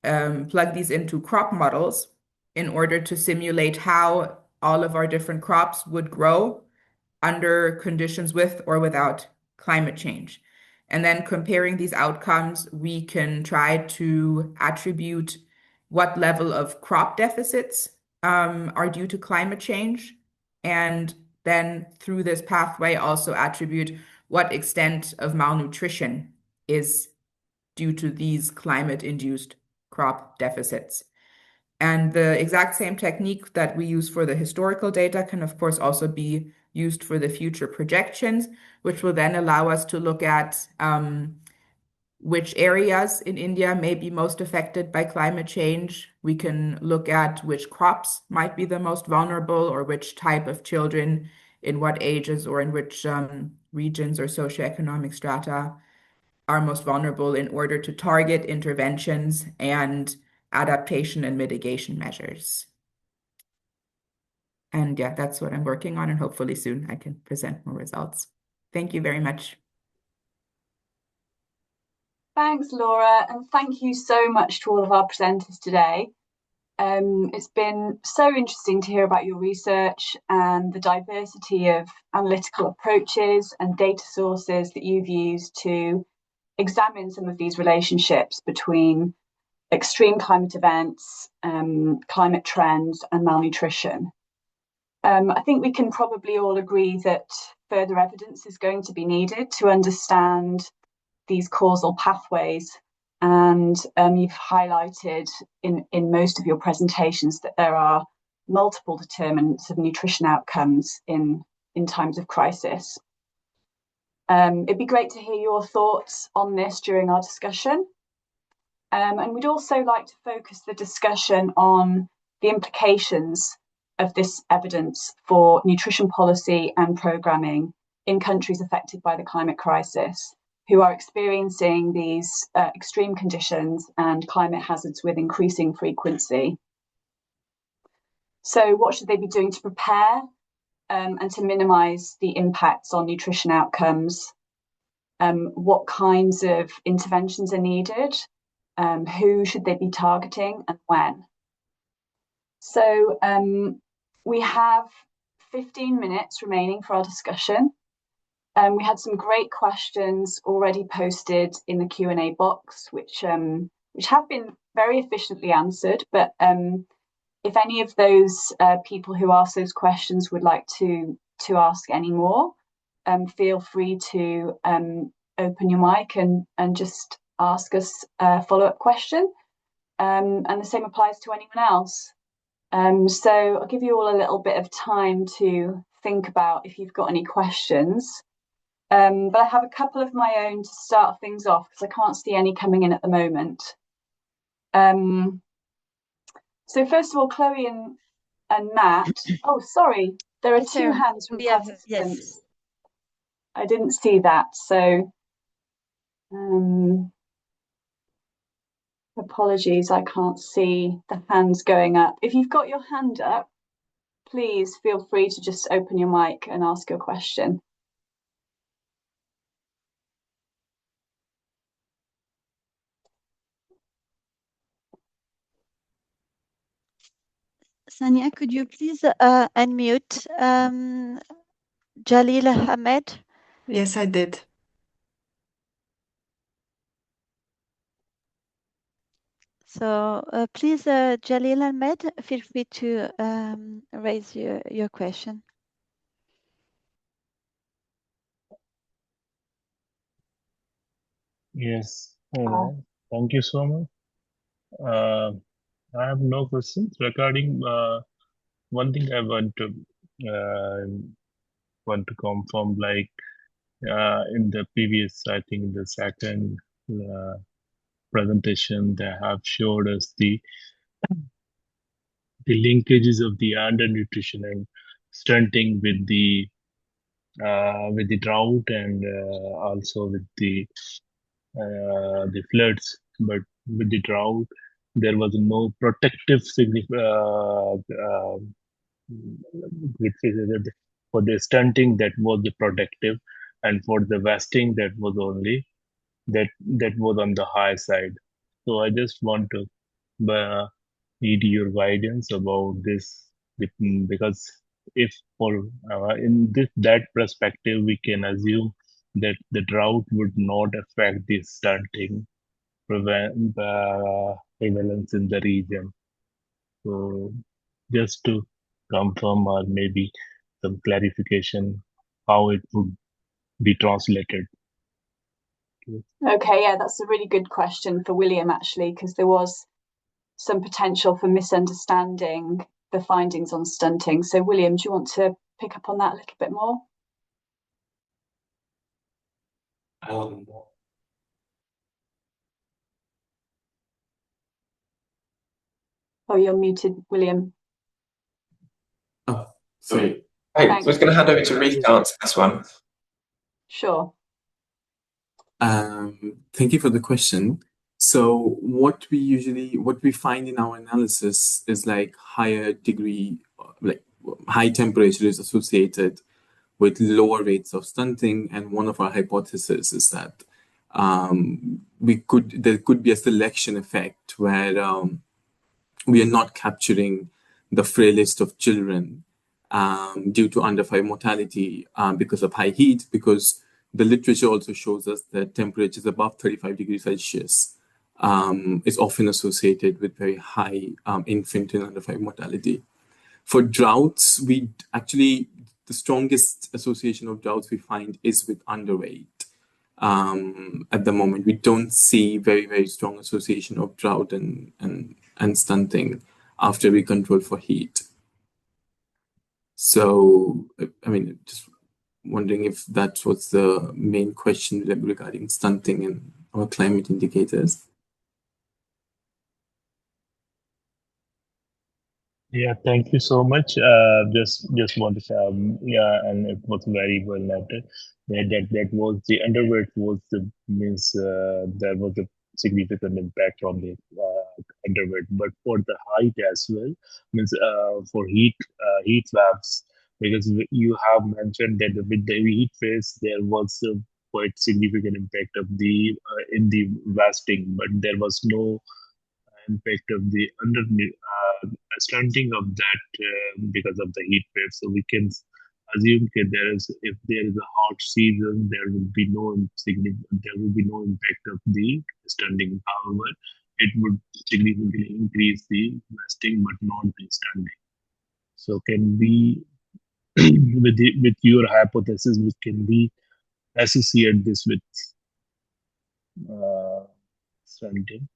plug these into crop models in order to simulate how all of our different crops would grow under conditions with or without climate change. And then comparing these outcomes, we can try to attribute what level of crop deficits are due to climate change. And then through this pathway, also attribute what extent of malnutrition is due to these climate-induced crop deficits. And the exact same technique that we use for the historical data can, of course, also be used for the future projections, which will then allow us to look at which areas in India may be most affected by climate change. We can look at which crops might be the most vulnerable, or which type of children in what ages or in which regions or socioeconomic strata are most vulnerable, in order to target interventions and adaptation and mitigation measures. And yeah, that's what I'm working on, and hopefully soon I can present more results. Thank you very much. Thanks, Laura, and thank you so much to all of our presenters today. It's been so interesting to hear about your research and the diversity of analytical approaches and data sources that you've used to examine some of these relationships between extreme climate events, climate trends, and malnutrition. I think we can probably all agree that further evidence is going to be needed to understand these causal pathways. And you've highlighted in most of your presentations that there are multiple determinants of nutrition outcomes in times of crisis. It'd be great to hear your thoughts on this during our discussion. And we'd also like to focus the discussion on the implications of this evidence for nutrition policy and programming in countries affected by the climate crisis, who are experiencing these extreme conditions and climate hazards with increasing frequency. So what should they be doing to prepare and to minimise the impacts on nutrition outcomes? What kinds of interventions are needed? who should they be targeting and when? So we have 15 minutes remaining for our discussion. We had some great questions already posted in the Q&A box, which have been very efficiently answered. But if any of those people who asked those questions would like to ask any more, feel free to open your mic and just ask us a follow-up question. And the same applies to anyone else. So I'll give you all a little bit of time to think about if you've got any questions. But I have a couple of my own to start things off because I can't see any coming in at the moment. So first of all, Chloe and Matt. Oh, sorry, there are two hands from participants. Yes. I didn't see that, so apologies, I can't see the hands going up. If you've got your hand up, please feel free to just open your mic and ask your question. Sania, could you please unmute 𝗘Ｈ𝗴𝗶𝘀𝗵? Yes, I did. So please, 𝗘H𝗴𝗶𝘀𝗵, feel free to raise your question. Yes, thank you so much. I have no questions regarding one thing I want to confirm, like in the previous, I think the second presentation, they have showed us the linkages of the undernutrition and stunting with the drought and also with the floods. But with the drought, there was no protective for the stunting, that was the protective, and for the wasting, that was only that was on the high side. So I just want to need your guidance about this, because if for in that perspective, we can assume that the drought would not affect the stunting prevalence in the region. So just to confirm, or maybe some clarification, how it would be translated. Okay, yeah, that's a really good question for William, actually, because there was some potential for misunderstanding the findings on stunting. So William, do you want to pick up on that a little bit more? Oh, you're muted, William. Oh, sorry. Hey, so I was going to hand over to Reece to answer this one. Sure. Thank you for the question. So what we find in our analysis is like higher degree, like high temperature is associated with lower rates of stunting. And one of our hypotheses is that there could be a selection effect where we are not capturing the frailest of children due to under 5 mortality because of high heat, because the literature also shows us that temperatures above 35 degrees Celsius is often associated with very high infant and under 5 mortality. For droughts, the strongest association of droughts we find is with underweight. At the moment, we don't see very, very strong association of drought and stunting after we control for heat. So, I mean, just wondering if that was the main question regarding stunting and our climate indicators. Yeah, thank you so much. Just want to say, and it was very well noted that was the underweight was there was a significant impact on the underweight, but for the height as well, for heat waves, because you have mentioned that with the heat phase there was quite significant impact of the in the wasting, but there was no impact of the stunting of that because of the heat wave. So we can assume that if there is a hot season, there will be no impact of the stunting. However, it would significantly increase the wasting, but not the stunting. So can we, with your hypothesis, can we associate this with stunting?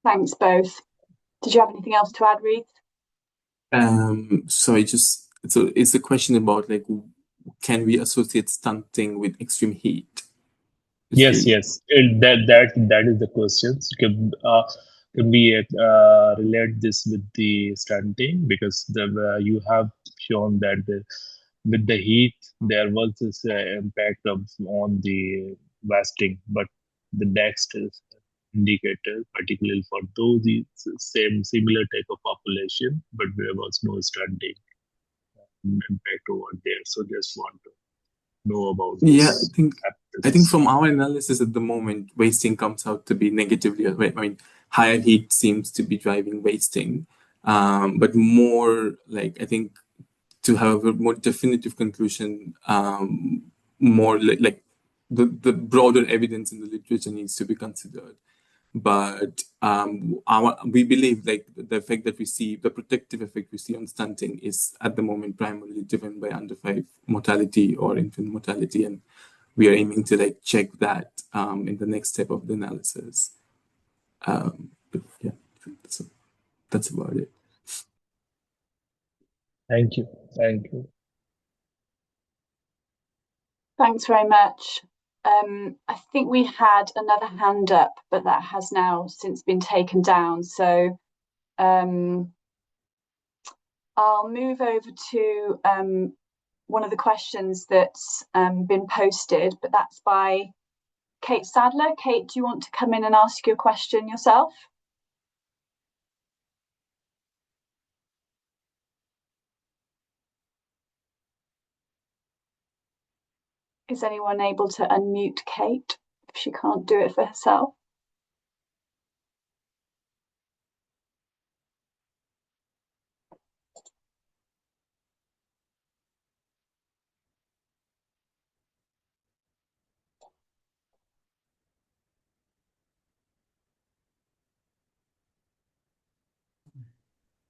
Thanks both. Did you have anything else to add, Reith? So it's a question about like, can we associate stunting with extreme heat? Yes. That is the question. Can we relate this with the stunting? Because you have shown that with the heat there was this impact on the wasting, but the next indicator, particularly for those similar type of population, but there was no stunting impact over there. So just want to know about this. Yeah, I think from our analysis at the moment, wasting comes out to be negatively. I mean, higher heat seems to be driving wasting, but more like, I think, to have a more definitive conclusion, more like the broader evidence in the literature needs to be considered. But we believe like the effect that we see, the protective effect we see on stunting, is at the moment primarily driven by under 5 mortality or infant mortality, and we are aiming to like check that in the next step of the analysis. But yeah, that's about it. Thank you. Thanks very much. I think we had another hand up, but that has now since been taken down. So I'll move over to one of the questions that's been posted, but that's by Kate Sadler. Kate, do you want to come in and ask your question yourself? Is anyone able to unmute Kate if she can't do it for herself?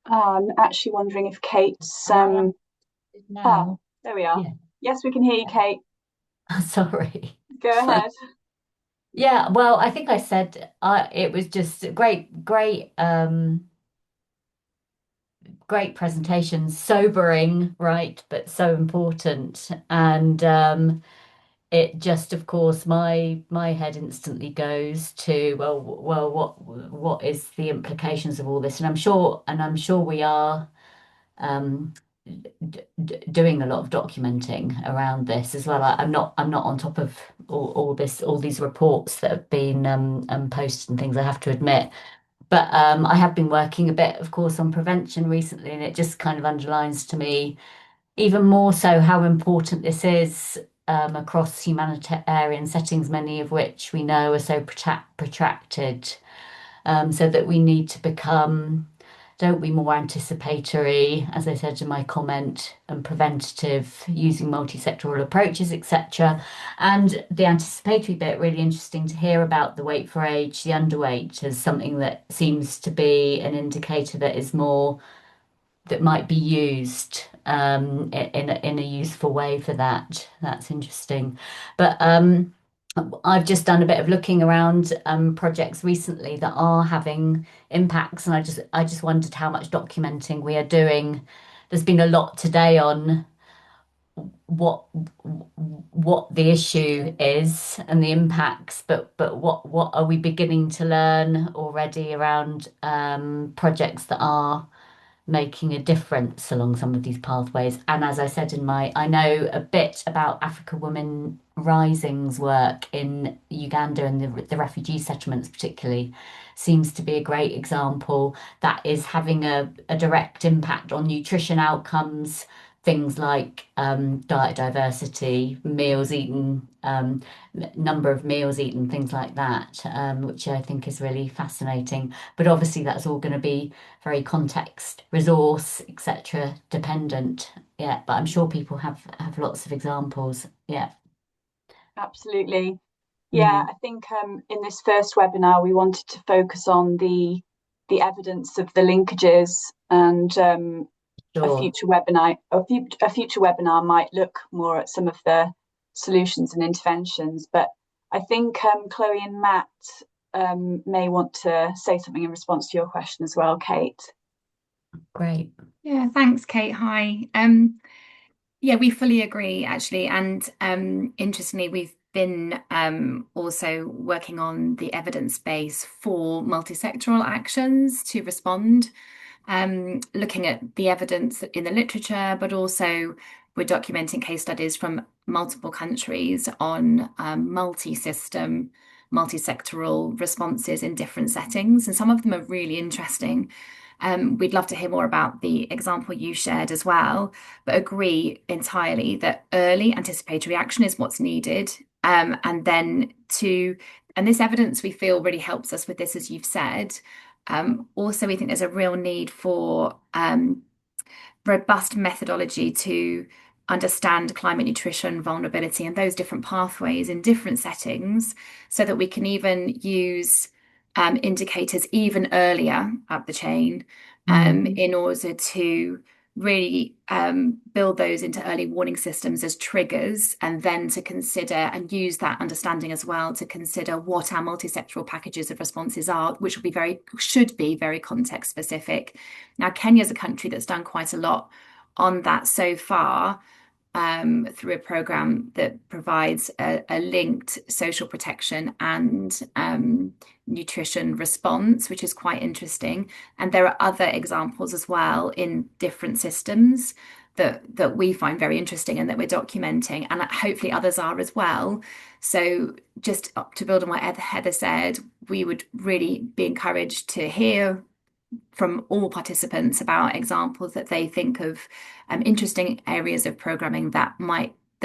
I'm actually wondering if Kate's now. There we are. Yeah. Yes, we can hear you, Kate. Sorry. Go ahead. Yeah, well, I think I said it was just great presentation, sobering, right, but so important. And it just, of course, my head instantly goes to, well, what is the implications of all this? And I'm sure we are doing a lot of documenting around this as well. I'm not on top of all these reports that have been posted and things, I have to admit. But I have been working a bit, of course, on prevention recently, and it just kind of underlines to me even more so how important this is across humanitarian settings, many of which we know are so protracted, so that we need to become, don't we, more anticipatory, as I said in my comment, and preventative, using multi-sectoral approaches, etc. And the anticipatory bit, really interesting to hear about the weight for age, the underweight, as something that seems to be an indicator that is more, that might be used in a useful way for that. That's interesting. But I've just done a bit of looking around projects recently that are having impacts, and I just wondered how much documenting we are doing. There's been a lot today on what the issue is and the impacts, but what are we beginning to learn already around projects that are making a difference along some of these pathways. And as I said I know a bit about Africa Women Rising's work in Uganda and the refugee settlements particularly seems to be a great example that is having a direct impact on nutrition outcomes, things like diet diversity, meals eaten, number of meals eaten, things like that, which I think is really fascinating. But obviously that's all going to be very context, resource, etc. dependent. Yeah, but I'm sure people have lots of examples. Yeah. Absolutely. Yeah, I think in this first webinar we wanted to focus on the evidence of the linkages, and a future webinar might look more at some of the solutions and interventions. But I think Chloe and Matt may want to say something in response to your question as well, Kate. Great. Yeah, thanks, Kate. Hi. Yeah, we fully agree, actually. And interestingly, we've been also working on the evidence base for multisectoral actions to respond, looking at the evidence in the literature, but also we're documenting case studies from multiple countries on multi-system, multisectoral responses in different settings. And some of them are really interesting. We'd love to hear more about the example you shared as well, but agree entirely that early anticipatory action is what's needed. And this evidence we feel really helps us with this, as you've said. Also, we think there's a real need for robust methodology to understand climate nutrition vulnerability and those different pathways in different settings, so that we can even use indicators even earlier up the chain in order to really build those into early warning systems as triggers, and then to consider and use that understanding as well to consider what our multisectoral packages of responses are, which should be very context specific. Now, Kenya is a country that's done quite a lot on that so far, through a program that provides a linked social protection and nutrition response, which is quite interesting. And there are other examples as well in different systems that we find very interesting and that we're documenting, and hopefully others are as well. So just to build on what Heather said, we would really be encouraged to hear from all participants about examples that they think of, interesting areas of programming that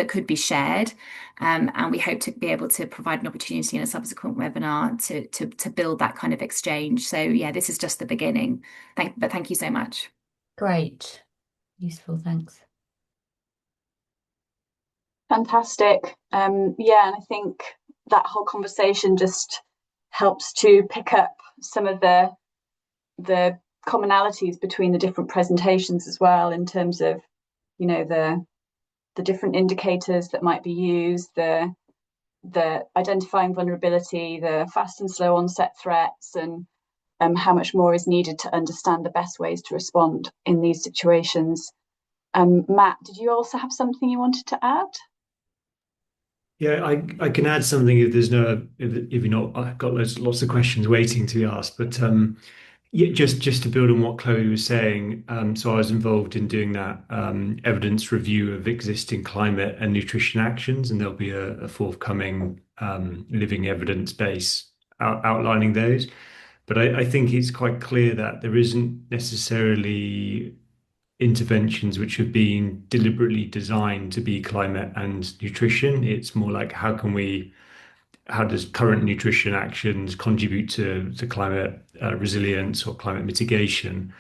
could be shared, and we hope to be able to provide an opportunity in a subsequent webinar to build that kind of exchange. So yeah, this is just the beginning. Thank you so much. Great, useful, thanks. Fantastic. Yeah, and I think that whole conversation just helps to pick up some of the commonalities between the different presentations as well, in terms of, you know, the different indicators that might be used, the identifying vulnerability, the fast and slow onset threats, and how much more is needed to understand the best ways to respond in these situations. Matt, did you also have something you wanted to add? Yeah, I can add something if you're not. I've got lots of questions waiting to be asked, but yeah, just to build on what Chloe was saying. So I was involved in doing that evidence review of existing climate and nutrition actions, and there'll be a forthcoming living evidence base outlining those. But I think it's quite clear that there isn't necessarily interventions which have been deliberately designed to be climate and nutrition. It's more like how does current nutrition actions contribute to climate resilience or climate mitigation?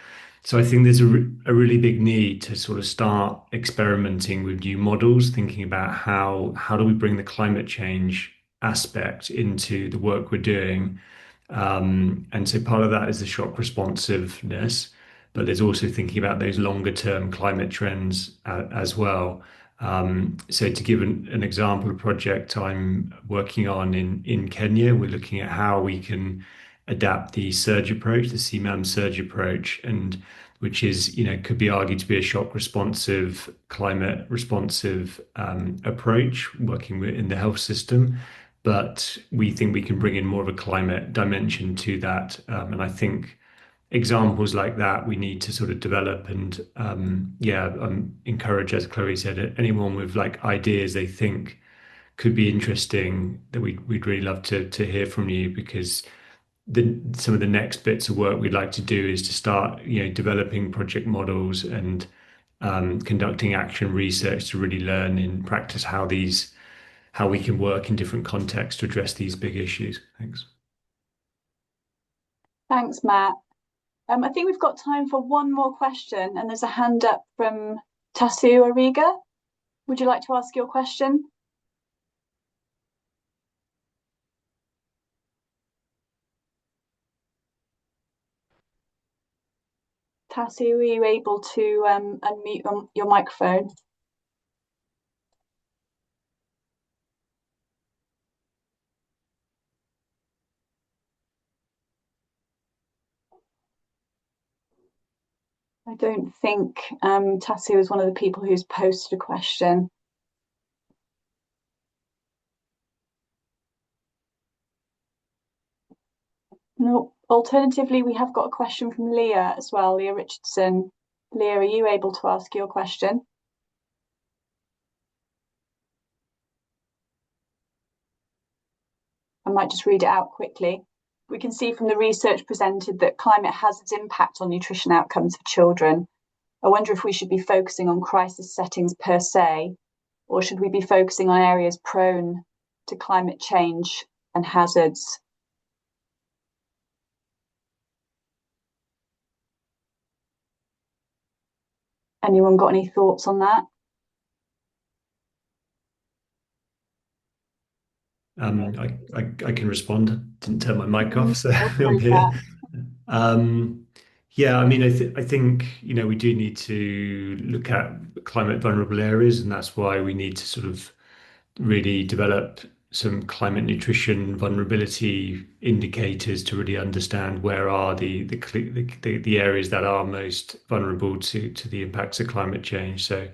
So I think there's a really big need to sort of start experimenting with new models, thinking about how do we bring the climate change aspect into the work we're doing. And so part of that is the shock responsiveness, but there's also thinking about those longer term climate trends as well. So to give an example, a project I'm working on in Kenya, we're looking at how we can adapt the surge approach, the CMAM surge approach, and which is, could be argued to be a shock responsive, climate responsive approach working in the health system. But we think we can bring in more of a climate dimension to that. And I think examples like that we need to sort of develop. And encourage, as Chloe said, anyone with like ideas they think could be interesting, that we'd really love to hear from you, because some of the next bits of work we'd like to do is to start, developing project models and conducting action research to really learn in practice how we can work in different contexts to address these big issues. Thanks. Thanks, Matt. I think we've got time for one more question, and there's a hand up from 𝗘Ｈ𝗴𝗹𝗶𝘀𝗵. Would you like to ask your question? 𝗘H𝗴𝗹𝗶𝘀𝗵, are you able to unmute your microphone? I don't think 𝗘H𝗴𝗹𝗶𝘀𝗵 was one of the people who's posted a question. No. Alternatively, we have got a question from Leah as well, Leah Richardson. Leah, are you able to ask your question? I might just read it out quickly. We can see from the research presented that climate has its impact on nutrition outcomes for children. I wonder if we should be focusing on crisis settings per se, or should we be focusing on areas prone to climate change and hazards? Anyone got any thoughts on that? I can respond. I didn't turn my mic off, so I'm here. I think we do need to look at climate vulnerable areas, and that's why we need to sort of really develop some climate nutrition vulnerability indicators to really understand where are the areas that are most vulnerable to the impacts of climate change. So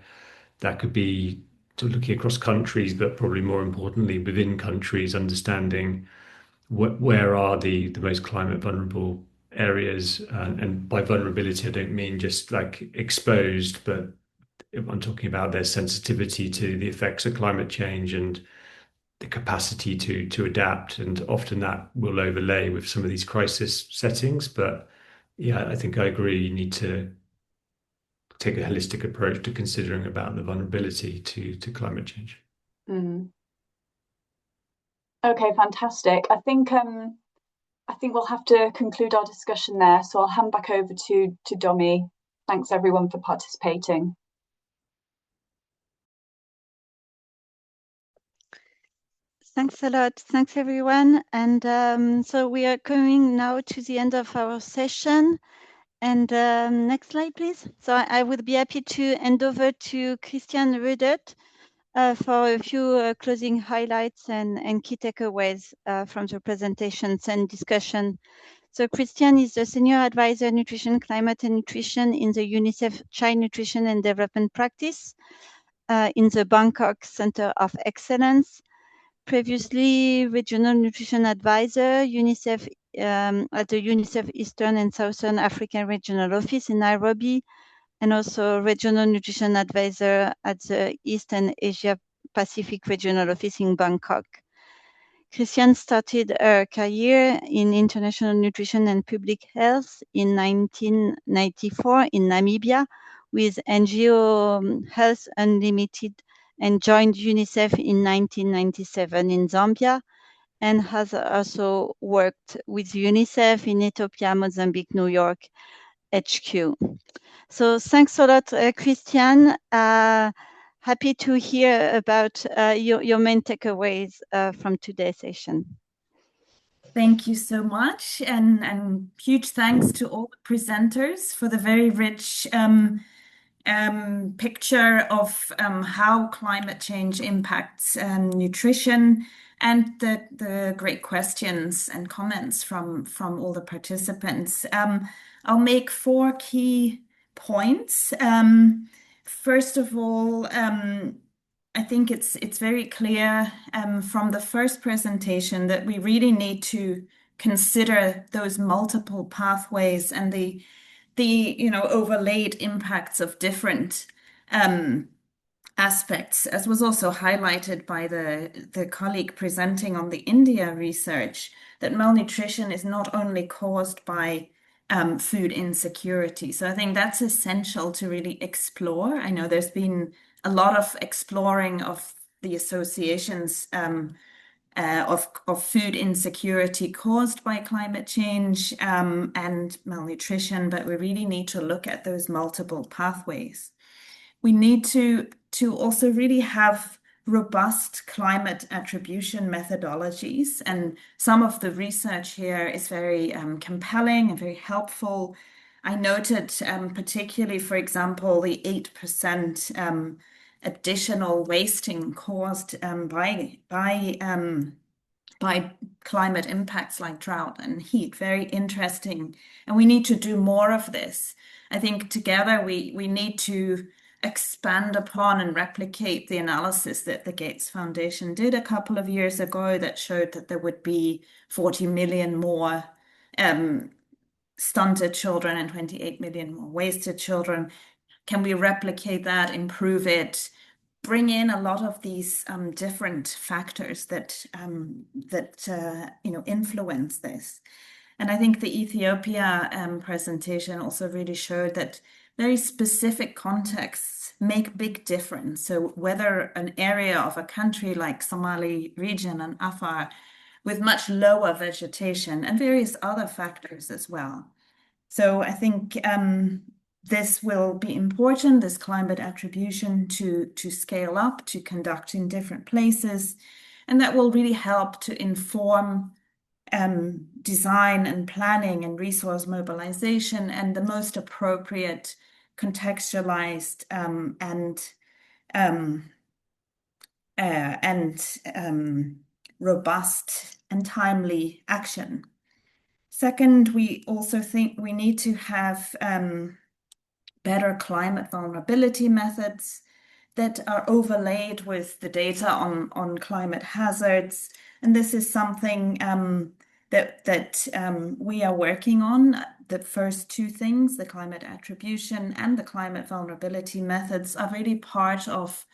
that could be looking across countries, but probably more importantly within countries, understanding where are the most climate vulnerable areas. And by vulnerability, I don't mean just like exposed, but I'm talking about their sensitivity to the effects of climate change and the capacity to adapt. And often that will overlay with some of these crisis settings. But I think I agree, you need to take a holistic approach to considering about the vulnerability to climate change. Okay, fantastic. I think we'll have to conclude our discussion there. So I'll hand back over to 𝗘H𝗴𝗶𝘀𝗵. Thanks everyone for participating. Thanks a lot. Thanks everyone. And so we are coming now to the end of our session. And next slide, please. So I would be happy to hand over to 𝗘Ｈ𝗴𝗹𝗶𝘀𝗵 for a few closing highlights and key takeaways from the presentations and discussion. So 𝗘H𝗴𝗹𝗶𝘀𝗵 is the Senior Advisor Nutrition, Climate and Nutrition in the UNICEF Child Nutrition and Development Practice in the Bangkok Center of Excellence. Previously Regional Nutrition Advisor, UNICEF at the UNICEF Eastern and Southern African Regional Office in Nairobi, and also Regional Nutrition Advisor at the East and Asia Pacific Regional Office in Bangkok. 𝗘H𝗴𝗋 started her career in international nutrition and public health in 1994 in Namibia with NGO Health Unlimited, and joined UNICEF in 1997 in Zambia, and has also worked with UNICEF in Ethiopia, Mozambique, New York, HQ. So thanks a lot, 𝗘H𝗴𝗋. Happy to hear about your main takeaways from today's session. Thank you so much, and huge thanks to all the presenters for the very rich picture of how climate change impacts nutrition, and the great questions and comments from all the participants. I'll make 4 key points. First of all, I think it's very clear from the first presentation that we really need to consider those multiple pathways and the overlaid impacts of different aspects, as was also highlighted by the colleague presenting on the India research, that malnutrition is not only caused by food insecurity. So I think that's essential to really explore. I know there's been a lot of exploring of the associations of food insecurity caused by climate change and malnutrition, but we really need to look at those multiple pathways. We need to also really have robust climate attribution methodologies, and some of the research here is very compelling and very helpful. I noted particularly, for example, the 8% additional wasting caused by climate impacts like drought and heat. Very interesting, and we need to do more of this. I think together we need to expand upon and replicate the analysis that the Gates Foundation did a couple of years ago that showed that there would be 40 million more stunted children and 28 million more wasted children. Can we replicate that, improve it, bring in a lot of these different factors that influence this? And I think the Ethiopia presentation also really showed that very specific contexts make big difference. So whether an area of a country like Somali region and Afar with much lower vegetation and various other factors as well. So I think this will be important, this climate attribution to scale up, to conduct in different places, and that will really help to inform design and planning and resource mobilization and the most appropriate contextualized and robust and timely action. Second, we also think we need to have better climate vulnerability methods that are overlaid with the data on climate hazards. And this is something that we are working on. The first two things, the climate attribution and the climate vulnerability methods, are really part of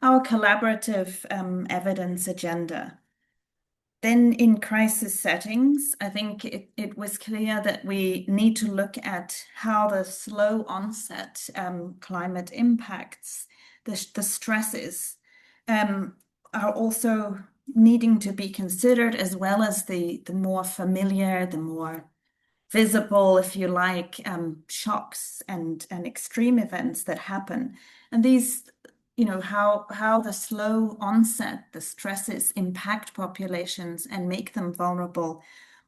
our collaborative evidence agenda. Then in crisis settings, I think it was clear that we need to look at how the slow onset climate impacts, the stresses, are also needing to be considered, as well as the more familiar, the more visible, if you like, shocks and extreme events that happen. And these, how the slow onset, the stresses impact populations and make them vulnerable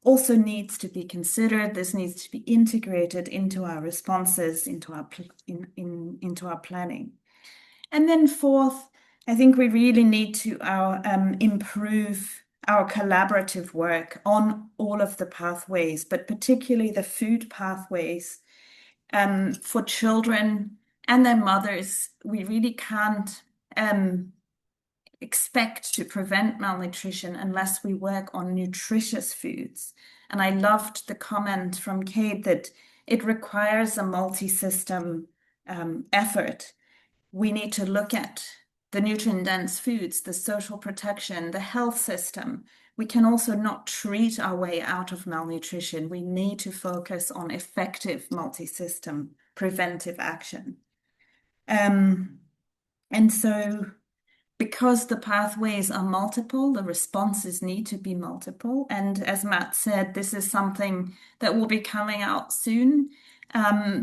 also needs to be considered. This needs to be integrated into our responses, into our planning. And then fourth, I think we really need to improve our collaborative work on all of the pathways, but particularly the food pathways for children and their mothers. We really can't expect to prevent malnutrition unless we work on nutritious foods. And I loved the comment from Kate that it requires a multi-system effort. We need to look at the nutrient-dense foods, the social protection, the health system. We can also not treat our way out of malnutrition. We need to focus on effective multi-system preventive action. And so because the pathways are multiple, the responses need to be multiple. And as Matt said, this is something that will be coming out soon,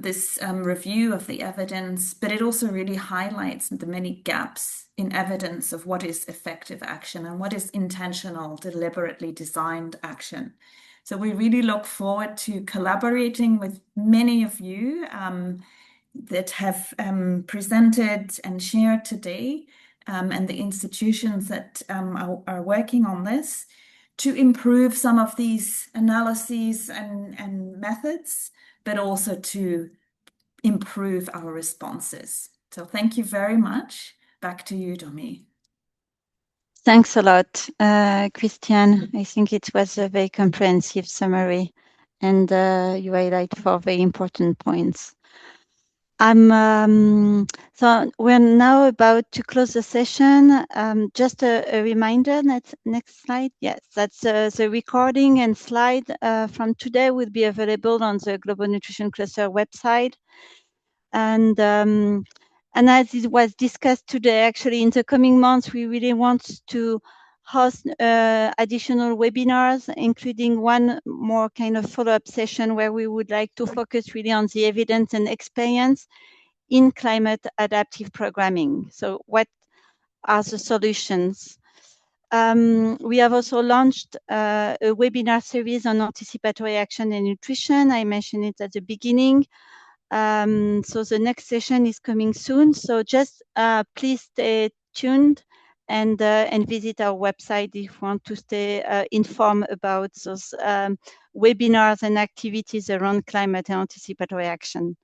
this review of the evidence, but it also really highlights the many gaps in evidence of what is effective action and what is intentional, deliberately designed action. So we really look forward to collaborating with many of you that have presented and shared today, and the institutions that are working on this, to improve some of these analyses and methods, but also to improve our responses. So thank you very much. Back to you, Domi. Thanks a lot, Christiane. I think it was a very comprehensive summary, and you highlight 4 very important points. So we're now about to close the session. Just a reminder, next slide. Yes, that's the recording and slide from today will be available on the Global Nutrition Cluster website. And as it was discussed today, actually in the coming months, we really want to host additional webinars, including one more kind of follow-up session where we would like to focus really on the evidence and experience in climate adaptive programming. So what are the solutions? We have also launched a webinar series on anticipatory action and nutrition. I mentioned it at the beginning. So the next session is coming soon. So just please stay tuned and visit our website if you want to stay informed about those webinars and activities around climate and anticipatory action.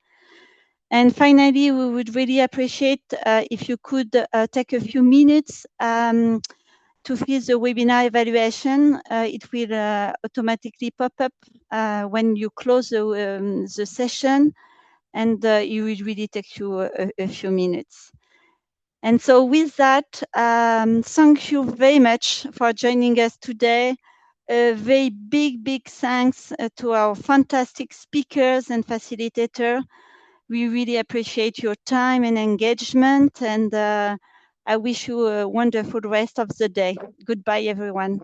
And finally, we would really appreciate if you could take a few minutes to fill the webinar evaluation. It will automatically pop up when you close the session, and it will really take you a few minutes. And so with that, thank you very much for joining us today. A very big thanks to our fantastic speakers and facilitator. We really appreciate your time and engagement, and I wish you a wonderful rest of the day. Goodbye, everyone.